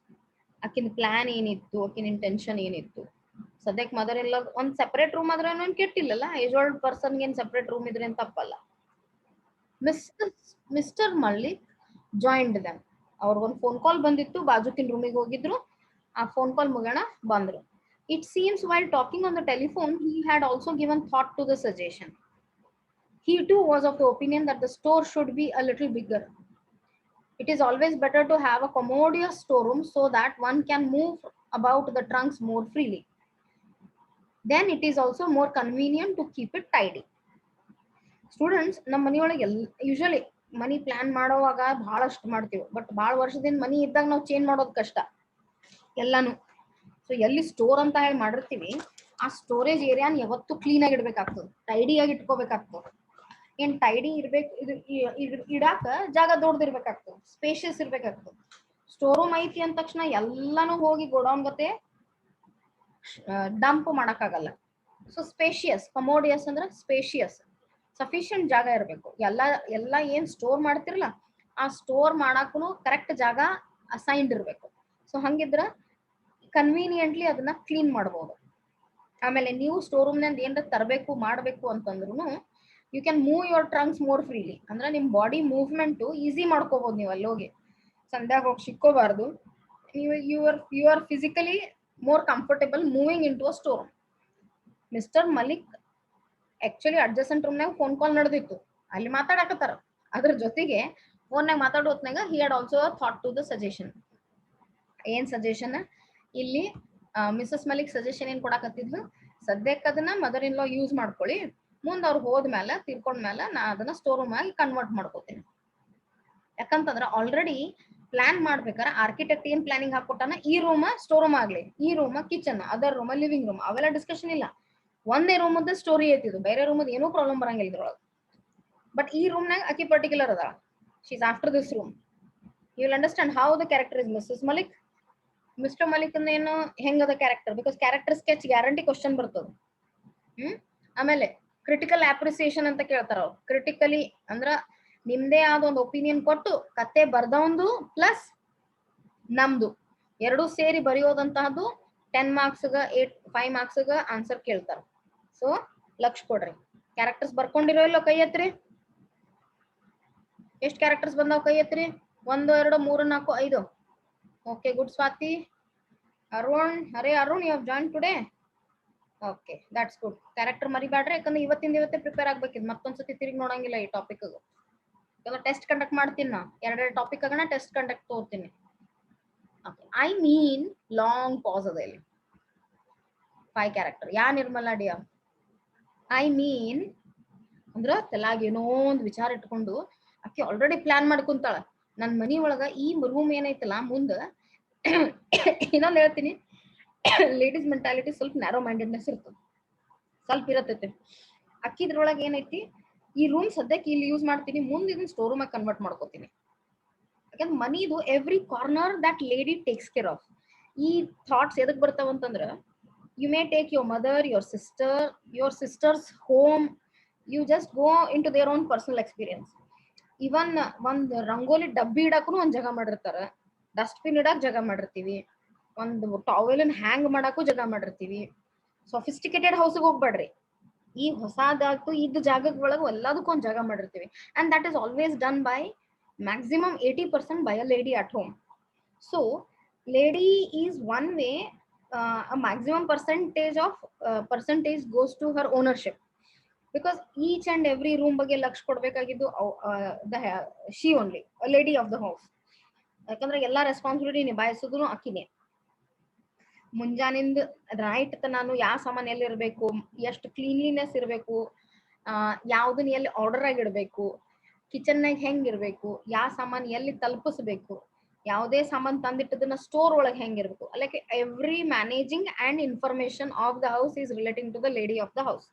ಆಕಿನ ಪ್ಲಾನ್ ಏನಿತ್ತು, ಆಕಿನ ಇಂಟೆನ್ಷನ್ ಏನಿತ್ತು. ಸದ್ಯಕ್ಕೆ ಮದರ್ ಇಲ್ಲ ಒಂದ್ ಸೆಪರೇಟ್ ರೂಮ್ ಆದ್ರೆ ಏನು ಕೆಟ್ಟಿಲ್ಲಲ್ಲ, ಏಜ್ ಓಲ್ಡ್ ಪರ್ಸನ್ಗೆ ಏನ್ ಸೆಪರೇಟ್ ರೂಮ್ ಇದ್ರೆ ಏನ್ ತಪ್ಪಲ್ಲ. Mister Mallik joined them. ಅವ್ರಿಗೊಂದು ಫೋನ್ ಕಾಲ್ ಬಂದಿತ್ತು, ಬಾಜುಕಿನ ರೂಮಿಗೆ ಹೋಗಿದ್ರು, ಆ ಫೋನ್ ಕಾಲ್ ಮುಗಣ ಬಂದ್ರು. It seems while talking on the telephone, he had also given thought to the suggestion. He too was of the opinion that the store should be a little bigger. It is always better to have a commodious storeroom so that one can move about the trunks more freely. Then it is also more convenient to keep it tidy. Students ನಮ್ಮ ಮನೆಯೊಳಗೆ usually ಮನಿ plan ಮಾಡೋವಾಗ ಬಹಳಷ್ಟು ಮಾಡ್ತೀವಿ, but ಭಾಳ ವರ್ಷದಿಂದ ಮನಿ ಇದ್ದಾಗ ನಾವು change ಮಾಡೋದು ಕಷ್ಟ ಎಲ್ಲಾನು. ಸೊ ಎಲ್ಲಿ ಸ್ಟೋರ್ ಅಂತ ಹೇಳಿ ಮಾಡಿರ್ತೀವಿ, ಆ ಸ್ಟೋರೇಜ್ ಏರಿಯಾನ ಯಾವತ್ತೂ ಕ್ಲೀನ್ ಆಗಿ ಇಡ್ಬೇಕಾಗ್ತದೆ, ಟೈಡಿ ಆಗಿ ಇಟ್ಕೋಬೇಕಾಗ್ತದೆ. ಏನ್ ಟೈಡಿ ಇರ್ಬೇಕು, ಇದು ಇಡಾಕ ಜಾಗ ದೊಡ್ಡದಿರ್ಬೇಕಾಗ್ತದೆ, ಸ್ಪೇಷಿಯಸ್ ಇರ್ಬೇಕಾಗ್ತದೆ. ಸ್ಟೋರ್ ರೂಮ್ ಐತಿ ಅಂದ ತಕ್ಷಣ ಎಲ್ಲಾನು ಹೋಗಿ ಗೋಡೌನ್ ಗತೆ ಡಂಪ್ ಮಾಡಕ್ಕಾಗಲ್ಲ. ಸೊ ಸ್ಪೇಷಿಯಸ್, ಕಮೋಡಿಯಸ್ ಅಂದ್ರೆ ಸ್ಪೇಷಿಯಸ್, ಸಫಿಶಿಯಂಟ್ ಜಾಗ ಇರಬೇಕು. ಎಲ್ಲ ಏನ್ ಸ್ಟೋರ್ ಮಾಡ್ತಿರಲ್ಲ ಆ ಸ್ಟೋರ್ ಮಾಡಾಕು ಕರೆಕ್ಟ್ ಜಾಗ ಅಸೈನ್ಡ್ ಇರಬೇಕು. ಸೊ ಹಂಗಿದ್ರ ಕನ್ವೀನಿಯೆಂಟ್ಲಿ ಅದನ್ನ ಕ್ಲೀನ್ ಮಾಡ್ಬೋದು. ಆಮೇಲೆ ನೀವು ಸ್ಟೋರ್ ರೂಮ್ ನಿಂದ ಏನಾರ ತರಬೇಕು ಮಾಡಬೇಕು ಅಂತಂದ್ರು you can move your trunks more freely. ಅಂದ್ರೆ ನಿಮ್ ಬಾಡಿ ಮೂವ್ಮೆಂಟ್ ಈಸಿ ಮಾಡ್ಕೋಬಹುದು. ನೀವು ಅಲ್ಲಿ ಹೋಗಿ ಸಂಧ್ಯಾಗ ಹೋಗಿ ಸಿಕ್ಕೋಬಾರ್ದು. ನೀವು you are physically more comfortable moving into a store. Mr Malik actually adjacent ರೂಮ್ನಾಗ ಫೋನ್ ಕಾಲ್ ನಡೆದಿತ್ತು, ಅಲ್ಲಿ ಮಾತಾಡಕತ್ತಾರ. ಅದ್ರ ಜೊತೆಗೆ ಫೋನ್ನಾಗ ಮಾತಾಡೋ ಹೊತ್ನಾಗ he had also thought to the suggestion. ಏನ್ ಸಜೆಷನ್ ಇಲ್ಲಿ ಮಿಸಸ್ ಮಲಿಕ್ ಸಜೆಷನ್ ಏನ್ ಕೊಡಾಕತ್ತಿದ್ಲು, ಸದ್ಯಕ್ಕೆ ಅದನ್ನ ಮದರ್ ಇನ್ ಲಾ ಯೂಸ್ ಮಾಡ್ಕೊಳ್ಳಿ, ಮುಂದೆ ಅವ್ರು ಹೋದ್ಮೇಲೆ ತೀರ್ಕೊಂಡ್ಮೇಲೆ ನಾ ಅದನ್ನ ಸ್ಟೋರ್ ರೂಮ್ ಆಗಿ ಕನ್ವರ್ಟ್ ಮಾಡ್ಕೋತೀನಿ. ಯಾಕಂತಂದ್ರ ಆಲ್ರೆಡಿ ಪ್ಲಾನ್ ಮಾಡ್ಬೇಕಾರೆ ಆರ್ಕಿಟೆಕ್ಟ್ ಏನ್ ಪ್ಲಾನಿಂಗ್ ಹಾಕೊಟ್ಟಾನ, ಈ ರೂಮ್ ಸ್ಟೋರ್ ರೂಮ್ ಆಗ್ಲಿ, ಈ room kitchen, other room living room, ಅವೆಲ್ಲ ಡಿಸ್ಕಷನ್ ಇಲ್ಲ. ಒಂದೇ ರೂಮ್ ಸ್ಟೋರಿ ಐತಿದು, ಬೇರೆ ರೂಮ್ ಏನೂ ಪ್ರಾಬ್ಲಮ್ ಬರಂಗಿಲ್ಲ ಇದ್ರೊಳಗೆ. ಬಟ್ ಈ ರೂಮ್ನಾಗ ಅಕಿ ಪರ್ಟಿಕ್ಯುಲರ್ ಅದ, she is after this room. You will understand how the character is Mrs Malik. Mister Malik ಏನು ಹೆಂಗದ character, because character sketch guarantee question ಬರ್ತದ. ಆಮೇಲೆ ಕ್ರಿಟಿಕಲ್ ಅಪ್ರಿಸಿಯೇಷನ್ ಅಂತ ಕೇಳ್ತಾರ ಅವ್ರು. ಕ್ರಿಟಿಕಲಿ ಅಂದ್ರ ನಿಮ್ದೇ ಆದ ಒಂದು ಒಪಿನಿಯನ್ ಕೊಟ್ಟು ಕತೆ ಬರ್ದವಂದು ಪ್ಲಸ್ ನಮ್ದು ಎರಡೂ ಸೇರಿ ಬರೆಯೋದಂತಹದ್ದು 10 ಮಾರ್ಕ್ಸ್ಗ 5 ಮಾರ್ಕ್ಸ್ಗ ಆನ್ಸರ್ ಕೇಳ್ತಾರ. ಸೊ ಲಕ್ಷ ಕೊಡ್ರಿ. ಕ್ಯಾರೆಕ್ಟರ್ಸ್ ಬರ್ಕೊಂಡಿರೋ ಇಲ್ಲೋ ಕೈ ಎತ್ರಿ. ಎಷ್ಟು ಕ್ಯಾರೆಕ್ಟರ್ಸ್ ಬಂದಾವ್ ಕೈ ಎತ್ರಿ. 1 2 3 4 5. Okay, good Swati. ಅರುಣ್, ಅರೆ Arun, you have join today. Okay, that's good. Character ಮರಿಬ್ಯಾಡ್ರಿ, ಯಾಕಂದ್ರೆ ಇವತ್ತೇ ಪ್ರಿಪೇರ್ ಆಗ್ಬೇಕಿದ್. ಮತ್ತೊಂದ್ಸತಿ ತಿರುಗಿ ನೋಡಂಗಿಲ್ಲ ಈ ಟಾಪಿಕ್. ಟೆಸ್ಟ್ ಕಂಡಕ್ಟ್ ಮಾಡ್ತೀನಿ ನಾ, 2 ಟಾಪಿಕ್ ಆಗಣ ಟೆಸ್ಟ್ ಕಂಡಕ್ಟ್ ತಗೋತೀನಿ. ಐ ಮೀನ್ ಲಾಂಗ್ ಪಾಸ್ ಅದ ಇಲ್ಲಿ. 5 character. Yeah Nirmala ಡಿಯಾ I mean ಅಂದ್ರ ತಲಾಗ ಏನೋ ಒಂದು ವಿಚಾರ ಇಟ್ಕೊಂಡು ಆಕೆ ಆಲ್ರೆಡಿ ಪ್ಲಾನ್ ಮಾಡ್ಕೊಂತಾಳ. ನನ್ ಮನಿ ಒಳಗ ಈ ರೂಮ್ ಏನೈತಲ್ಲ ಮುಂದ ಇನ್ನೊಂದ್ ಹೇಳ್ತೀನಿ, ಲೇಡೀಸ್ ಮೆಂಟಾಲಿಟಿ ಸ್ವಲ್ಪ ನ್ಯಾರೋ ಮೈಂಡೆಡ್ನೆಸ್ ಇರ್ತದೆ, ಸ್ವಲ್ಪ ಇರತೈತಿ. ಅಕ್ಕಿದ್ರೊಳಗೆ ಏನೈತಿ, ಈ ರೂಮ್ ಸದ್ಯಕ್ಕೆ ಇಲ್ಲಿ ಯೂಸ್ ಮಾಡ್ತೀನಿ, ಮುಂದೆ ಇದನ್ನ ಸ್ಟೋರ್ ರೂಮ್ ಆಗಿ ಕನ್ವರ್ಟ್ ಮಾಡ್ಕೋತೀನಿ. ಯಾಕಂದ್ರೆ ಮನಿದು every corner that lady takes care of. ಈ ಥಾಟ್ಸ್ ಎದಕ್ ಬರ್ತಾವ ಅಂತಂದ್ರ, you may take your mother, your sister's home, you just go into their own personal experience. Even ಒಂದು ರಂಗೋಲಿ ಡಬ್ಬಿ ಇಡಾಕು ಒಂದ್ ಜಾಗ ಮಾಡಿರ್ತಾರ, ಡಸ್ಟ್ಬಿನ್ ಇಡಾಕ್ ಜಾಗ ಮಾಡಿರ್ತೀವಿ, ಒಂದು ಟಾವೆಲ್ ಹ್ಯಾಂಗ್ ಮಾಡಾಕು ಜಾಗ ಮಾಡಿರ್ತೀವಿ. ಸೊಫಿಸ್ಟಿಕೇಟೆಡ್ ಹೌಸ್ಗೆ ಹೋಗ್ಬೇಡ್ರಿ, ಈ ಹೊಸದಾತು ಇದ್ದ ಜಾಗದ ಒಳಗೆ ಎಲ್ಲದಕ್ಕೂ ಒಂದ್ ಜಾಗ ಮಾಡಿರ್ತೀವಿ. And that is always done by maximum 80% by a lady at home. So lady is one way, a maximum percentage goes to her ownership, because each and every room ಬಗ್ಗೆ lakh ಕೊಡ್ಬೇಕಾಗಿದ್ದು she only, a lady of the house. ಯಾಕಂದ್ರೆ ಎಲ್ಲಾ responsibility ನಿಭಾಯಿಸೋದು ಅಕ್ಕಿನೇ. ಮುಂಜಾನಿಂದ right ನಾನು ಯಾವ ಸಾಮಾನ್ ಎಲ್ಲಿ ಇರ್ಬೇಕು, ಎಷ್ಟು cleanliness ಇರ್ಬೇಕು, ಯಾವ್ದನ್ನ ಎಲ್ಲಿ ಆರ್ಡರ್ ಆಗಿ ಇಡ್ಬೇಕು, ಕಿಚನ್ನಾಗ ಹೆಂಗಿರ್ಬೇಕು, ಯಾವ ಸಾಮಾನ್ ಎಲ್ಲಿ ತಲುಪಿಸ್ಬೇಕು, ಯಾವುದೇ ಸಾಮಾನ್ ತಂದಿಟ್ಟದನ್ನ ಸ್ಟೋರ್ ಒಳಗೆ ಹೆಂಗಿರ್ಬೇಕು, like every managing and information of the house is relating to the lady of the house.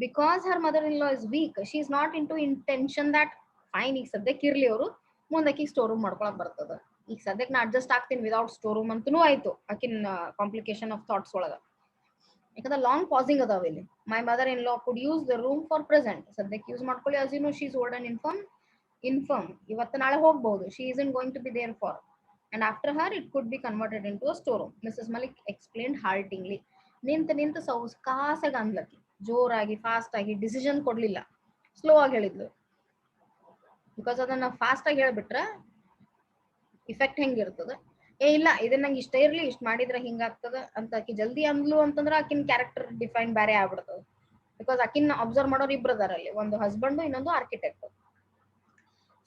Because her mother in law is weak, she is not in to intention that fine ಈಗ ಸದ್ಯಕ್ಕೆ ಇರ್ಲಿ, ಅವರು ಮುಂದಕ್ಕೆ store room ಮಾಡ್ಕೊಳಕ್ ಬರ್ತದ. ಈಗ ಸದ್ಯಕ್ಕೆ ನಾ ಅಡ್ಜಸ್ಟ್ ಆಗ್ತೀನಿ ವಿದೌಟ್ ಸ್ಟೋರ್ ರೂಮ್ ಅಂತನೂ ಆಯ್ತು ಆಕಿನ ಕಾಂಪ್ಲಿಕೇಶನ್ ಆಫ್ ಥಾಟ್ಸ್ ಒಳಗ. ಯಾಕಂದ್ರೆ ಲಾಂಗ್ ಪಾಸಿಂಗ್ ಅದಾವ ಇಲ್ಲಿ. ಮೈ mother in law could use the room for present, ಸದ್ಯಕ್ಕೆ ಯೂಸ್ ಮಾಡ್ಕೊಳ್ಳಿ. as you know, she is old and infirm. ಇವತ್ತು ನಾಳೆ ಹೋಗ್ಬಹುದು. she isn't going to be there for, and after her it could be converted into a storeroom. Mrs. Malik explained haltingly. ನಿಂತು ಕಾಸಾಗಿ ಅಂದ್ಲಕ್ಕಿ, ಜೋರಾಗಿ fast ಆಗಿ decision ಕೊಡ್ಲಿಲ್ಲ, slow ಆಗಿ ಹೇಳಿದ್ಲು. Because ಅದನ್ನ ಫಾಸ್ಟ್ ಆಗಿ ಹೇಳ್ಬಿಟ್ರೆ ಇಫೆಕ್ಟ್ ಹೆಂಗಿರ್ತದ, ಇಲ್ಲ ಇದನ್ನ ನಂಗೆ ಇಷ್ಟ ಇರ್ಲಿ, ಇಷ್ಟ ಮಾಡಿದ್ರೆ ಹಿಂಗಾಗ್ತದ ಅಂತ ಆಕಿ ಜಲ್ದಿ ಅಂದ್ಲು ಅಂತಂದ್ರ ಆಕಿನ ಕ್ಯಾರೆಕ್ಟರ್ ಡಿಫೈನ್ ಬೇರೆ ಆಗ್ಬಿಡ್ತದ. ಬಿಕಾಸ್ ಆಕಿನ ಅಬ್ಸರ್ವ್ ಮಾಡೋರು ಇಬ್ರು ಅದಾರಲ್ಲಿ, ಒಂದು ಹಸ್ಬೆಂಡ್ ಇನ್ನೊಂದು ಆರ್ಕಿಟೆಕ್ಟ್.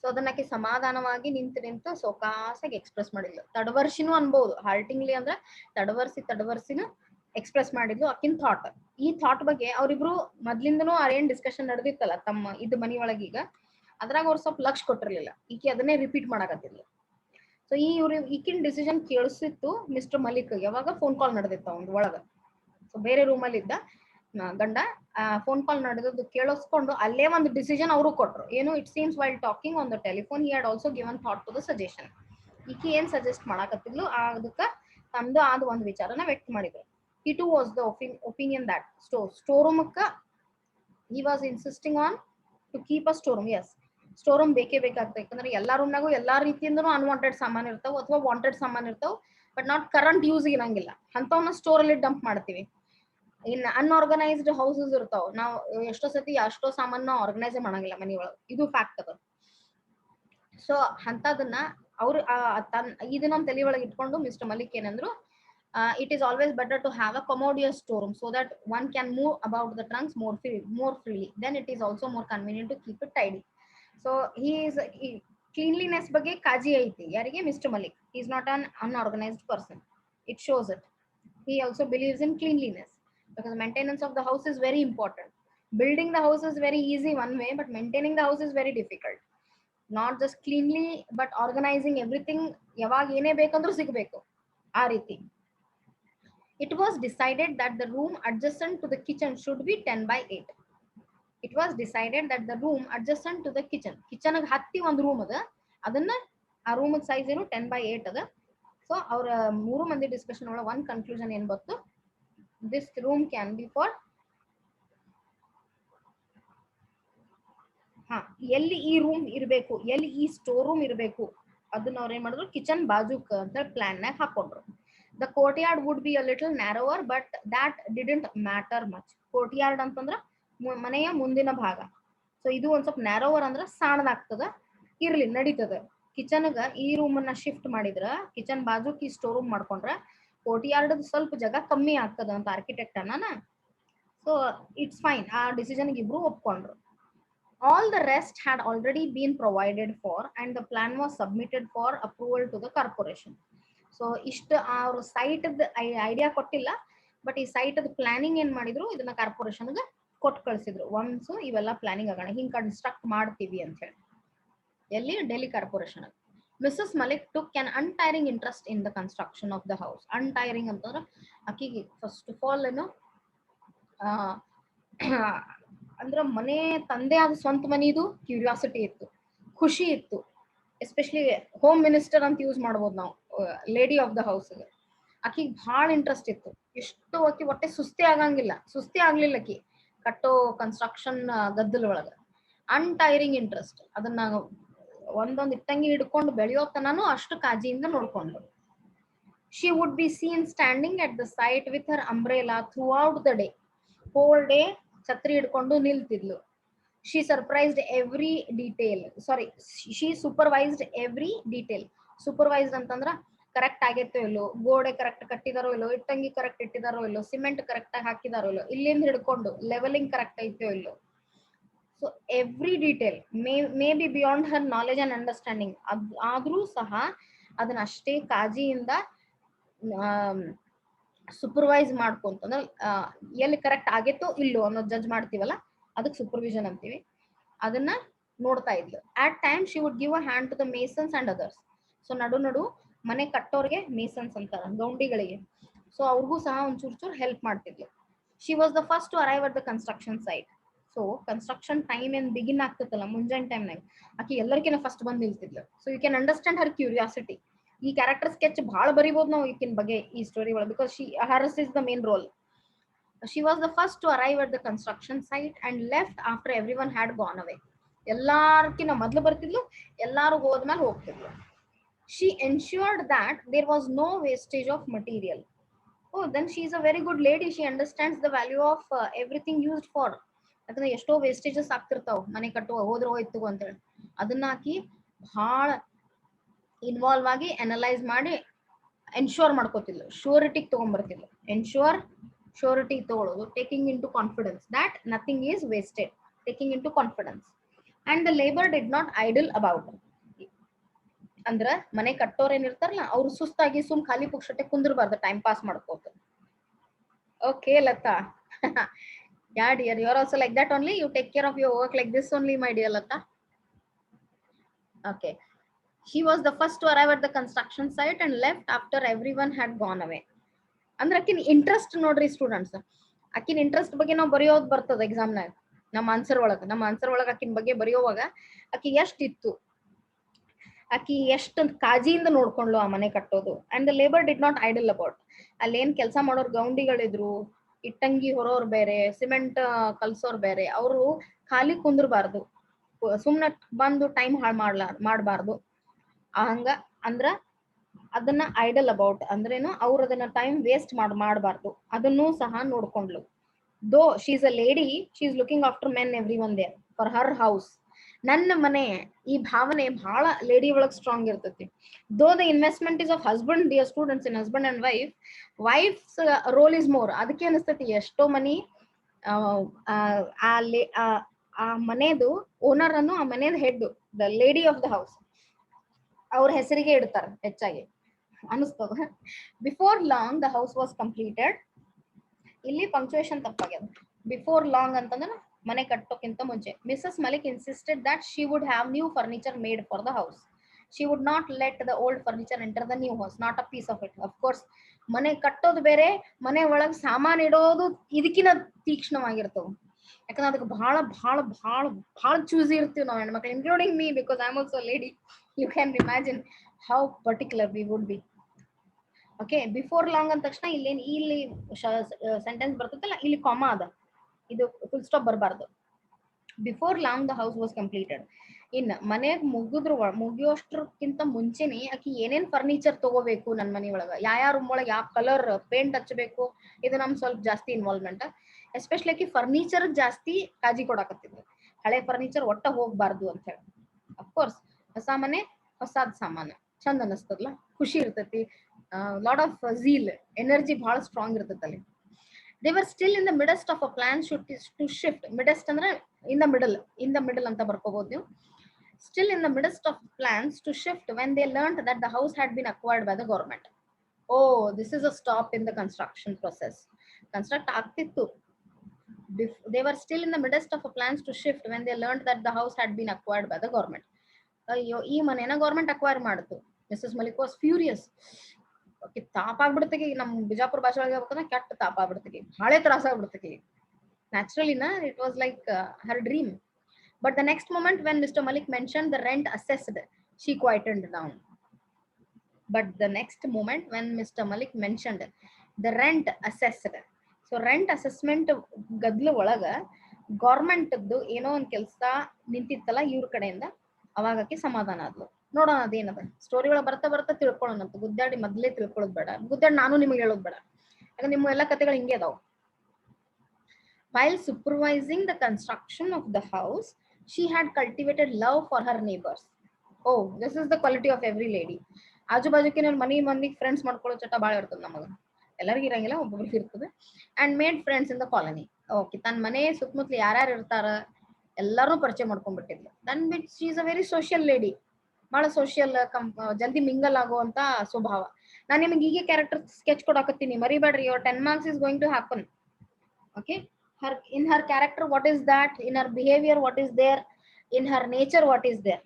ಸೊ ಅದನ್ನ ಆಕಿ ಸಮಾಧಾನವಾಗಿ ನಿಂತು ಸೊಕಾಸಾಗಿ ಎಕ್ಸ್ಪ್ರೆಸ್ ಮಾಡಿದ್ಲು. ತಡವರ್ಸಿನೂ ಅನ್ಬಹುದು, ಹಾರ್ಟಿಂಗ್ಲಿ ಅಂದ್ರೆ ತಡವರ್ಸಿನೂ ಎಕ್ಸ್ಪ್ರೆಸ್ ಮಾಡಿದ್ಲು ಆಕಿನ ಥಾಟ್. ಈ ಥಾಟ್ ಬಗ್ಗೆ ಅವ್ರಿಬ್ರು ಮೊದ್ಲಿಂದನೂ ಏನ್ ಡಿಸ್ಕಷನ್ ನಡೆದಿತ್ತಲ್ಲ ತಮ್ಮ ಇದು ಮನಿ ಒಳಗೆ, ಈಗ ಅದ್ರಾಗ ಅವ್ರು ಸ್ವಲ್ಪ ಲಕ್ಷ ಕೊಟ್ಟಿರ್ಲಿಲ್ಲ, ಈಕಿ ಅದನ್ನೇ ರಿಪೀಟ್ ಮಾಡಕತ್ತಿದ್ಲು. ಸೊ ಈಕಿನ ಡಿಸಿಷನ್ ಕೇಳಿಸಿತ್ತು ಮಿಸ್ಟರ್ ಮಲಿಕ್. ಯಾವಾಗ ಫೋನ್ ಕಾಲ್ ನಡೆದಿತ್ತು ಅವ್ನ ಒಳಗ, ಸೊ ಬೇರೆ ರೂಮಲ್ಲಿ ಇದ್ದ ಗಂಡ ಫೋನ್ ಕಾಲ್ ನಡೆದದ್ದು ಕೇಳಿಸ್ಕೊಂಡು ಅಲ್ಲೇ ಒಂದು ಡಿಸಿಷನ್ ಅವರು ಕೊಟ್ರು. ಏನು, it seems while talking on the telephone he had also given thought to the suggestion. ಈಕಿ ಏನ್ ಸಜೆಸ್ಟ್ ಮಾಡಕತ್ತಿದ್ಲು ಅದಕ್ಕ ತಮ್ದು ಆದ ಒಂದು ವಿಚಾರನ ವ್ಯಕ್ತ ಮಾಡಿದ್ರು. He too was the opinion that store room he was insisting on to keep a store room. Yes, store room ಬೇಕೇ ಬೇಕಾಗ್ತದೆ, ಯಾಕಂದ್ರೆ ಎಲ್ಲಾ ರೂಮ್ನಾಗೂ ಎಲ್ಲಾ ರೀತಿಯಿಂದನೂ ಅನ್ವಾಂಟೆಡ್ ಸಾಮಾನ್ ಇರ್ತಾವ ಅಥವಾ ವಾಂಟೆಡ್ ಸಾಮಾನ್ ಇರ್ತಾವ, ಬಟ್ ನಾಟ್ ಕರೆಂಟ್ ಯೂಸ್ ಇರಂಗಿಲ್ಲ, ಅಂತವನ್ನ ಸ್ಟೋರ್ ಅಲ್ಲಿ ಡಂಪ್ ಮಾಡ್ತೀವಿ. ಇನ್ ಅನ್ಆರ್ಗನೈಸ್ಡ್ ಹೌಸಸ್ ಇರ್ತಾವ, ನಾವು ಎಷ್ಟೋ ಸತಿ ಅಷ್ಟೋ ಸಾಮಾನ ಆರ್ಗನೈಸ್ ಮಾಡಂಗಿಲ್ಲ ಮನಿ ಒಳಗೆ, ಇದು ಫ್ಯಾಕ್ಟ್ ಅದ. ಸೊ ಅಂತದನ್ನ ಅವ್ರು ಇದನ್ನ ತಲೆ ಒಳಗೆ ಇಟ್ಕೊಂಡು ಮಿಸ್ಟರ್ ಮಲಿಕ್ ಏನಂದ್ರು, it is always better to have a commodious storeroom so that one can move about the trunks more freely. Then it is also more convenient to keep it tidy. So cleanliness ಬಗ್ಗೆ ಕಾಜಿ ಐತಿ ಯಾರಿಗೆ, mister Malik. He is not an unorganized person. It shows it. He also believes in cleanliness because maintenance of the house is very important. Building the house is very easy one way, but maintaining the house is very difficult. Not just cleanly, but organizing everything. ಯಾವಾಗ ಏನೇ ಬೇಕಂದ್ರೂ ಸಿಗಬೇಕು ಆ ರೀತಿ. It was decided that the room adjacent to the kitchen should be 10 by 8. It was decided that the room adjacent to the kitchen ಗೆ ಹತ್ತಿ ಒಂದು room ಅದ, ಅದನ್ನ ಆ ರೂಮ್ ಸೈಜ್ ಏನು 10 by 8 ಅದ. ಸೊ ಅವ್ರ ಮೂರು ಮಂದಿ ಡಿಸ್ಕಷನ್ ಒಳಗೆ ಒಂದು ಕನ್ಕ್ಲೂಷನ್ ಏನ್ ಬಂತು, this room can be for ಎಲ್ಲಿ ಈ ರೂಮ್ ಇರಬೇಕು, ಎಲ್ಲಿ ಈ ಸ್ಟೋರ್ ರೂಮ್ ಇರಬೇಕು ಅದನ್ನ ಅವ್ರು ಏನ್ ಮಾಡಿದ್ರು, ಕಿಚನ್ ಬಾಜುಕ್ ಅಂತ ಪ್ಲಾನ್ ನಾಗ ಹಾಕೊಂಡ್ರು. The courtyard would be a little narrower, but that didn't matter much. Courtyard ಅಂತಂದ್ರ ಮನೆಯ ಮುಂದಿನ ಭಾಗ. ಸೊ ಇದು ಒಂದ್ ಸ್ವಲ್ಪ ನ್ಯಾರೋವರ್ ಅಂದ್ರ ಸಣ್ಣದಾಗ್ತದ, ಇರ್ಲಿ ನಡೀತದ. ಕಿಚನ್ಗ ಈ ರೂಮ್ ಅನ್ನ ಶಿಫ್ಟ್ ಮಾಡಿದ್ರ, ಕಿಚನ್ ಬಾಜುಕ್ ಈ ಸ್ಟೋರ್ ರೂಮ್ ಮಾಡ್ಕೊಂಡ್ರ ಕೋರ್ಟ್ಯಾರ್ಡ್ ಸ್ವಲ್ಪ ಜಾಗ ಕಮ್ಮಿ ಆಗ್ತದ ಅಂತ ಆರ್ಕಿಟೆಕ್ಟ್ ಅನ್ನ. ಸೊ ಇಟ್ಸ್ ಫೈನ್, ಆ ಡಿಸಿಷನ್ ಇಬ್ರು ಒಪ್ಕೊಂಡ್ರು. All the rest had already been provided for and the plan was submitted for approval to the corporation. So ಇಷ್ಟ ಅವ್ರ ಸೈಟ್ ಐಡಿಯಾ ಕೊಟ್ಟಿಲ್ಲ, ಬಟ್ ಈ ಸೈಟ್ ಪ್ಲಾನಿಂಗ್ ಏನ್ ಮಾಡಿದ್ರು, ಇದನ್ನ ಕಾರ್ಪೊರೇಷನ್ಗೆ ಕೊಟ್ಟು ಕಳ್ಸಿದ್ರು. ಒನ್ಸು ಇವೆಲ್ಲ ಪ್ಲಾನಿಂಗ್ ಆಗೋಣ, ಹಿಂಗ್ ಕನ್ಸ್ಟ್ರಕ್ಟ್ ಮಾಡ್ತೀವಿ ಅಂತ ಹೇಳಿ. ಎಲ್ಲಿ, Delhi corporation. Mrs Malik took an untiring interest in the construction of the house. Untiring ಅಂತಂದ್ರೆ ಆಕಿಗೆ ಫಸ್ಟ್ ಆಫ್ ಆಲ್ ಏನು ಅಂದ್ರೆ ಮನೆ ತಂದೆ ಆದ ಸ್ವಂತ ಮನಿದು ಕ್ಯೂರಿಯಾಸಿಟಿ ಇತ್ತು, ಖುಷಿ ಇತ್ತು. ಎಸ್ಪೆಷಲಿ ಹೋಮ್ ಮಿನಿಸ್ಟರ್ ಅಂತ ಯೂಸ್ ಮಾಡ್ಬೋದು ನಾವು, ಲೇಡಿ ಆಫ್ ದ ಹೌಸ್. ಆಕಿಗೆ ಭಾಳ ಇಂಟ್ರೆಸ್ಟ್ ಇತ್ತು. ಎಷ್ಟು ಆಕಿ ಒಟ್ಟೆ ಸುಸ್ತಿ ಆಗ್ಲಿಲ್ಲ ಆಕಿ ಕಟ್ಟೋ ಕನ್ಸ್ಟ್ರಕ್ಷನ್ ಗದ್ದಲ ಒಳಗ. ಅನ್ಟೈರಿಂಗ್ ಇಂಟ್ರೆಸ್ಟ್, ಅದನ್ನ ಒಂದೊಂದು ಇಟ್ಟಂಗಿ ಹಿಡ್ಕೊಂಡು ಬೆಳೆಯೋ ತನೂ ಅಷ್ಟು ಕಾಜಿಯಿಂದ ನೋಡ್ಕೊಂಡ್ರು. She would be seen standing at the site with her umbrella throughout the day. Whole day ಛತ್ರಿ ಹಿಡ್ಕೊಂಡು ನಿಲ್ತಿದ್ಲು. She supervised every detail. Supervised ಅಂತಂದ್ರ ಕರೆಕ್ಟ್ ಆಗೈತೋ ಇಲ್ಲೋ, ಗೋಡೆ ಕರೆಕ್ಟ್ ಕಟ್ಟಿದಾರೋ ಇಲ್ಲೋ, ಇಟ್ಟಂಗಿ ಕರೆಕ್ಟ್ ಇಟ್ಟಿದಾರೋ ಇಲ್ಲೋ, ಸಿಮೆಂಟ್ ಕರೆಕ್ಟ್ ಆಗಿ ಹಾಕಿದಾರೋ ಇಲ್ಲೋ, ಇಲ್ಲಿಂದ ಹಿಡ್ಕೊಂಡು ಲೆವೆಲಿಂಗ್ ಕರೆಕ್ಟ್ ಐತೋ ಇಲ್ಲೋ. So every detail may be beyond Har knowledge and understanding, ಆದ್ರೂ ಸಹ ಅದನ್ನ ಅಷ್ಟೇ ಕಾಜಿಯಿಂದ ಸೂಪರ್ವೈಸ್ ಮಾಡ್ಕೊಂತಂದ್ರೆ ಎಲ್ಲಿ ಕರೆಕ್ಟ್ ಆಗೈತೋ ಇಲ್ಲೋ ಅನ್ನೋದು ಜಡ್ಜ್ ಮಾಡ್ತೀವಲ್ಲ, ಅದಕ್ಕೆ ಸೂಪರ್ವಿಷನ್ ಅಂತೀವಿ. ಅದನ್ನ ನೋಡ್ತಾ ಇದ್ಲು. At time she would give a hand to the masons and others. So ನಡು ಮನೆ ಕಟ್ಟೋರ್ಗೆ ಮೇಸನ್ಸ್ ಅಂತಾರ, ಗೌಂಡಿಗಳಿಗೆ. ಸೊ ಅವ್ರಿಗೂ ಸಹ ಒಂಚೂರು ಹೆಲ್ಪ್ ಮಾಡ್ತಿದ್ಲು. She was the first to arrive at the construction site. So construction time ಏನ್ ಬಿಗಿನ್ ಆಗ್ತದಲ್ಲ ಮುಂಜಾನೆ ಟೈಮ್ನಾಗ, ಆಕಿ ಎಲ್ಲರಿಗಿನ ಫಸ್ಟ್ ಬಂದು ನಿಲ್ತಿದ್ಲು. So you can understand her curiosity. ಈ ಕ್ಯಾರೆಕ್ಟರ್ ಸ್ಕೆಚ್ ಬಹಳ ಬರಿಬಹುದು ನಾವು ಈಕಿನ ಬಗ್ಗೆ ಈ ಸ್ಟೋರಿ ಒಳಗೆ, because hers is the main role. She was the first to arrive at the construction site and left after everyone had gone away. ಎಲ್ಲಾರ್ಕಿನ ಮೊದಲು ಬರ್ತಿದ್ಲು, ಎಲ್ಲಾರು ಹೋದ್ಮೇಲೆ ಹೋಗ್ತಿದ್ಲು. She ensured that there was no wastage of material. Oh, then she is a very good lady. She understands the value of everything used for. ಯಾಕಂದ್ರೆ ಎಷ್ಟೋ wastages ಆಗ್ತಿರ್ತಾವ ಮನೆ ಕಟ್ಟುವ ಹೋದ್ರೆ ಹೋಯ್ತು ಅಂತೇಳಿ ಅದನ್ನ ಹಾಕಿ ಬಹಳ ಇನ್ವಾಲ್ವ್ ಆಗಿ ಅನಲೈಸ್ ಮಾಡಿ ಎನ್ಶೋರ್ ಮಾಡ್ಕೋತಿದ್ಲು, ಶ್ಯೂರಿಟಿಗೆ ತಗೊಂಡ್ಬರ್ತಿದ್ಲು. ಎನ್ಶೋರ್ ಶ್ಯೂರಿಟಿ ತಗೊಳ್ಳೋದು, taking in to confidence that nothing is wasted, taking in to confidence. And the labour did not idle about. ಅಂದ್ರ ಮನೆ ಕಟ್ಟೋರ್ ಏನಿರ್ತಾರಲ್ಲ ಅವ್ರು ಸುಸ್ತಾಗಿ ಸುಮ್ ಖಾಲಿ ಪುಕ್ಷಟೆ ಕುಂದಿರ್ಬಾರ್ದು ಟೈಮ್ ಪಾಸ್ ಮಾಡ್ಕೋತ. Okay Lata, yeah dear, you're also like that only, you take care of your work like this only, my dear Lata. Okay, she was the first to arrive at the construction site and left after everyone had gone away. ಅಂದ್ರೆ ಆಕಿನ interest ನೋಡ್ರಿ students, ಆಕಿನ interest ಬಗ್ಗೆ ನಾವು ಬರೆಯೋದು ಬರ್ತದ ಎಕ್ಸಾಮ್ನಾಗ. ನಮ್ಮ answer ಒಳಗ ಆಕಿನ ಬಗ್ಗೆ ಬರೆಯುವಾಗ ಆಕಿ ಎಷ್ಟಿತ್ತು, ಆಕಿ ಎಷ್ಟು ಕಾಜಿಯಿಂದ ನೋಡ್ಕೊಂಡ್ಲು ಆ ಮನೆ ಕಟ್ಟೋದು. And the labour did not idle about. ಅಲ್ಲಿ ಏನ್ ಕೆಲಸ ಮಾಡೋರ್ ಗೌಂಡಿಗಳಿದ್ರು, ಇಟ್ಟಂಗಿ ಹೊರೋರ್ ಬೇರೆ, ಸಿಮೆಂಟ್ ಕಲ್ಸೋರ್ ಬೇರೆ, ಅವರು ಖಾಲಿ ಕುಂದ್ರಬಾರ್ದು, ಸುಮ್ನೆ ಬಂದು ಟೈಮ್ ಹಾಳು ಮಾಡಬಾರ್ದು. ಹಂಗ ಅಂದ್ರ ಅದನ್ನ ಐಡಲ್ ಅಬೌಟ್ ಅಂದ್ರೇನು, ಅವ್ರ ಅದನ್ನ ಟೈಮ್ ವೇಸ್ಟ್ ಮಾಡಬಾರ್ದು, ಅದನ್ನು ಸಹ ನೋಡ್ಕೊಂಡ್ಲು. Though she is a lady, she is looking after men every one there for her house. ನನ್ನ ಮನೆ, ಈ ಭಾವನೆ ಬಹಳ ಲೇಡಿ ಒಳಗ್ ಸ್ಟ್ರಾಂಗ್ ಇರ್ತೈತಿ. Though the investment is of husband, dear students, in husband and wife, wife's role is more. ಅದಕ್ಕೆ ಅನಿಸ್ತೈತಿ ಎಷ್ಟೋ ಮನಿ ಆ ಮನೆದು ಓನರ್ ಅನ್ನು, ಆ ಮನೆದ head, the lady of the house, ಅವ್ರ ಹೆಸರಿಗೆ ಇಡ್ತಾರ ಹೆಚ್ಚಾಗಿ ಅನಿಸ್ತದ. Before long the house was completed. ಇಲ್ಲಿ ಪಂಕ್ಚುಯೇಷನ್ ತಪ್ಪಾಗ್ಯದ. ಬಿಫೋರ್ ಲಾಂಗ್ ಅಂತಂದ್ರೆ ಮನೆ ಕಟ್ಟೋಕ್ಕಿಂತ ಮುಂಚೆ. Mrs Malik insisted that she would have new furniture made for the house. She would not let the old furniture enter the new house, not a piece of it. Of course ಮನೆ ಕಟ್ಟೋದು ಬೇರೆ, ಮನೆ ಒಳಗ್ ಸಾಮಾನ್ ಇಡೋದು ಇದಕ್ಕಿನ ತೀಕ್ಷ್ಣವಾಗಿರ್ತವ. ಯಾಕಂದ್ರೆ ಅದಕ್ಕೆ ಬಹಳ ಬಹಳ ಬಹಳ ಬಹಳ ಚೂಸಿ ಇರ್ತೀವಿ ನಾವು ಹೆಣ್ಮಕ್ಳು, including me, because I am also lady. You can imagine how particular we would be. Okay, before long ಅಂದ ತಕ್ಷಣ ಇಲ್ಲಿ ಸೆಂಟೆನ್ಸ್ ಬರ್ತದಲ್ಲ, ಇಲ್ಲಿ ಕಾಮಾ ಅದ, ಇದು ಫುಲ್ ಸ್ಟಾಪ್ ಬರಬಾರ್ದು. Before long the house was completed. ಇನ್ ಮನೆಗ್ ಮುಗಿಯೋಷ್ಟ್ರಕ್ಕಿಂತ ಮುಂಚೆನೆ ಆಕಿ ಏನೇನ್ ಫರ್ನಿಚರ್ ತಗೋಬೇಕು ನನ್ನ ಮನೆ ಒಳಗ, ಯಾವ ರೂಮ್ ಒಳಗ ಯಾವ ಕಲರ್ ಪೇಂಟ್ ಹಚ್ಚಬೇಕು, ಇದು ನಮ್ ಸ್ವಲ್ಪ ಜಾಸ್ತಿ ಇನ್ವಾಲ್ವ್ಮೆಂಟ್. ಎಸ್ಪೆಷಲಿ ಆಕಿ ಫರ್ನಿಚರ್ ಜಾಸ್ತಿ ಕಾಳಜಿ ಕೊಡಾಕತ್ತಿದ್ವಿ, ಹಳೆ ಫರ್ನಿಚರ್ ಒಟ್ಟ ಹೋಗ್ಬಾರ್ದು ಅಂತ ಹೇಳಿ. ಅಫ್ಕೋರ್ಸ್ ಹೊಸ ಮನೆ ಹೊಸಾದ್ ಸಾಮಾನು ಚಂದ ಅನಸ್ತದಲ್ಲ, ಖುಷಿ ಇರ್ತೈತಿ, ಲಾಟ್ ಆಫ್ ಝೀಲ್, ಎನರ್ಜಿ ಬಹಳ ಸ್ಟ್ರಾಂಗ್ ಇರ್ತೈತಿ ಅಲ್ಲಿ. They were still in the midst of a plan to shift. Midst ಅಂದ್ರೆ in the middle ಅಂತ ಬರ್ಕೋಬಹುದು ನೀವು. Still in the midst of plans to shift when they learned that the house had been acquired by the government. Oh, this is a stop in the construction process. Construct ಆಗ್ತಿತ್ತು. They were still in the midst of a plans to shift when they learned that the house had been acquired by the government. ಅಯ್ಯೋ, ಈ ಮನೇನ government acquire ಮಾಡಿತು. Mrs Malik was furious. ತಾಪ ಆಗ್ಬಿಡ್ತೀವಿ, ನಮ್ ಬಿಜಾಪುರ ಭಾಷೆ ಒಳಗೆ ಹೇಳ್ಬೇಕಂದ್ರೆ ಕೆಟ್ಟ ತಾಪ ಆಗ್ಬಿಡ್ತೀವಿ, ಭಾಳ ತ್ರಾಸ ಆಗ್ಬಿಡ್ತೀವಿ. Naturally it was like her dream. But the next moment when Mr. Malik mentioned the rent assessed, she quietened down. But the next moment when Mr. Malik mentioned the rent assessed, so rent assessment ಗದ್ಲು ಒಳಗ ಗೌರ್ಮೆಂಟ್ದು ಏನೋ ಒಂದ್ ಕೆಲ್ಸ ನಿಂತಿತ್ತಲ್ಲ ಇವ್ರ ಕಡೆಯಿಂದ, ಅವಾಗಕ್ಕೆ ಸಮಾಧಾನ ಆದ್ಲು. ನೋಡೋಣ ಅದೇನದ story ಒಳಗೆ ಬರ್ತಾ ತಿಳ್ಕೊಳ್ಳೋಣಂತ. ಗುದ್ದಾಡಿ ಮೊದ್ಲೇ ತಿಳ್ಕೊಳ್ಳೋದು ಬೇಡ, ಗುದ್ದಾಡಿ ನಾನು ನಿಮಗೆ ಹೇಳೋದು ಬೇಡ, ಯಾಕಂದ್ರೆ ನಿಮ್ಮ ಎಲ್ಲ ಕಥೆಗಳು ಹಿಂಗೆ ಅದಾವ. While supervising the construction of the house, she had cultivated love for her neighbors. Oh, this is the quality of every lady. ಆಜು ಬಾಜುಕಿನ ಮಂದಿಗೆ ಫ್ರೆಂಡ್ಸ್ ಮಾಡ್ಕೊಳ್ಳೋ ಚಟ ಭಾಳ ಇರ್ತದೆ ನಮಗ, ಎಲ್ಲರಿಗೂ ಇರಂಗಿಲ್ಲ, ಒಬ್ಬೊಬ್ರಿಗೆ ಇರ್ತದೆ. And made friends in the colony. Okay, ತನ್ನ ಮನೆ ಸುತ್ತಮುತ್ತಲು ಯಾರ್ಯಾರು ಇರ್ತಾರ ಎಲ್ಲರೂ ಪರಿಚಯ ಮಾಡ್ಕೊಂಡ್ಬಿಟ್ಟಿದ್ಲು. Then but she is a very social lady, ಬಹಳ ಸೋಷಿಯಲ್, ಜಲ್ದಿ ಮಿಂಗಲ್ ಆಗುವಂತ ಸ್ವಭಾವ. ನಾನು ನಿಮಗೆ ಹೀಗೆ ಕ್ಯಾರೆಕ್ಟರ್ ಸ್ಕೆಚ್ ಕೊಡಾಕತ್ತೀನಿ, ಮರಿಬೇಡ್ರಿ. Your 10 marks is going to happen. Okay, in her character what is that, in her behavior what is there, in her nature what is there,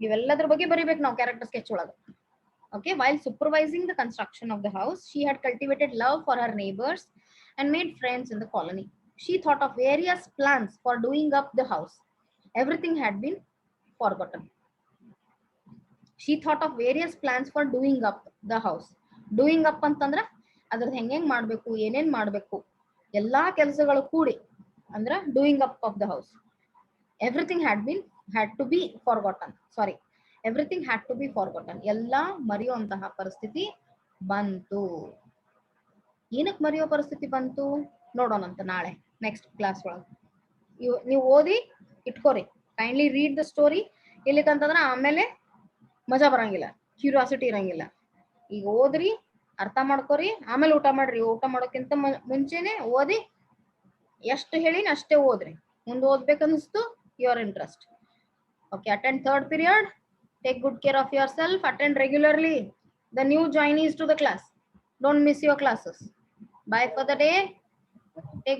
ಇವೆಲ್ಲದ್ರ ಬಗ್ಗೆ ಬರಿಬೇಕು ನಾವು ಕ್ಯಾರೆಕ್ಟರ್ ಸ್ಕೆಚ್ ಒಳಗೆ. Okay, while supervising the construction of the house, she had cultivated love for her neighbors and made friends in the colony. She thought of various plans for doing up the house. Everything had been forgotten. She thought of various plans for doing up the house. Doing up ಅಂತಂದ್ರೆ ಅದ್ರದ್ದು ಹೆಂಗ್ ಮಾಡ್ಬೇಕು, ಏನೇನ್ ಮಾಡ್ಬೇಕು, ಎಲ್ಲಾ ಕೆಲಸಗಳು ಕೂಡಿ ಅಂದ್ರ doing up of the house. Everything had to be forgotten. Sorry, everything had to be forgotten. ಎಲ್ಲಾ ಮರೆಯುವಂತಹ ಪರಿಸ್ಥಿತಿ ಬಂತು. ಏನಕ್ಕೆ ಮರೆಯೋ ಪರಿಸ್ಥಿತಿ ಬಂತು ನೋಡೋಣಂತ ನಾಳೆ ನೆಕ್ಸ್ಟ್ ಕ್ಲಾಸ್ ಒಳಗೆ. ನೀವು ಓದಿ ಇಟ್ಕೋರಿ, ಕೈಂಡ್ಲಿ ರೀಡ್ ದ ಸ್ಟೋರಿ. ಇಲ್ಲಿಕಂತಂದ್ರೆ ಆಮೇಲೆ ಮಜಾ ಬರಂಗಿಲ್ಲ, ಕ್ಯೂರಿಯಾಸಿಟಿ ಇರಂಗಿಲ್ಲ. ಈಗ ಓದ್ರಿ, ಅರ್ಥ ಮಾಡ್ಕೋರಿ, ಆಮೇಲೆ ಊಟ ಮಾಡ್ರಿ. ಊಟ ಮಾಡೋಕ್ಕಿಂತ ಮುಂಚೆನೆ ಓದಿ, ಎಷ್ಟು ಹೇಳಿನ ಅಷ್ಟೇ ಓದ್ರಿ. ಮುಂದೆ ಓದ್ಬೇಕನ್ನಿಸ್ತು, your interest. Okay, attend third period. Take good care of yourself. Attend regularly. The new joinees to the class. Don't miss your classes. Bye for the day. Take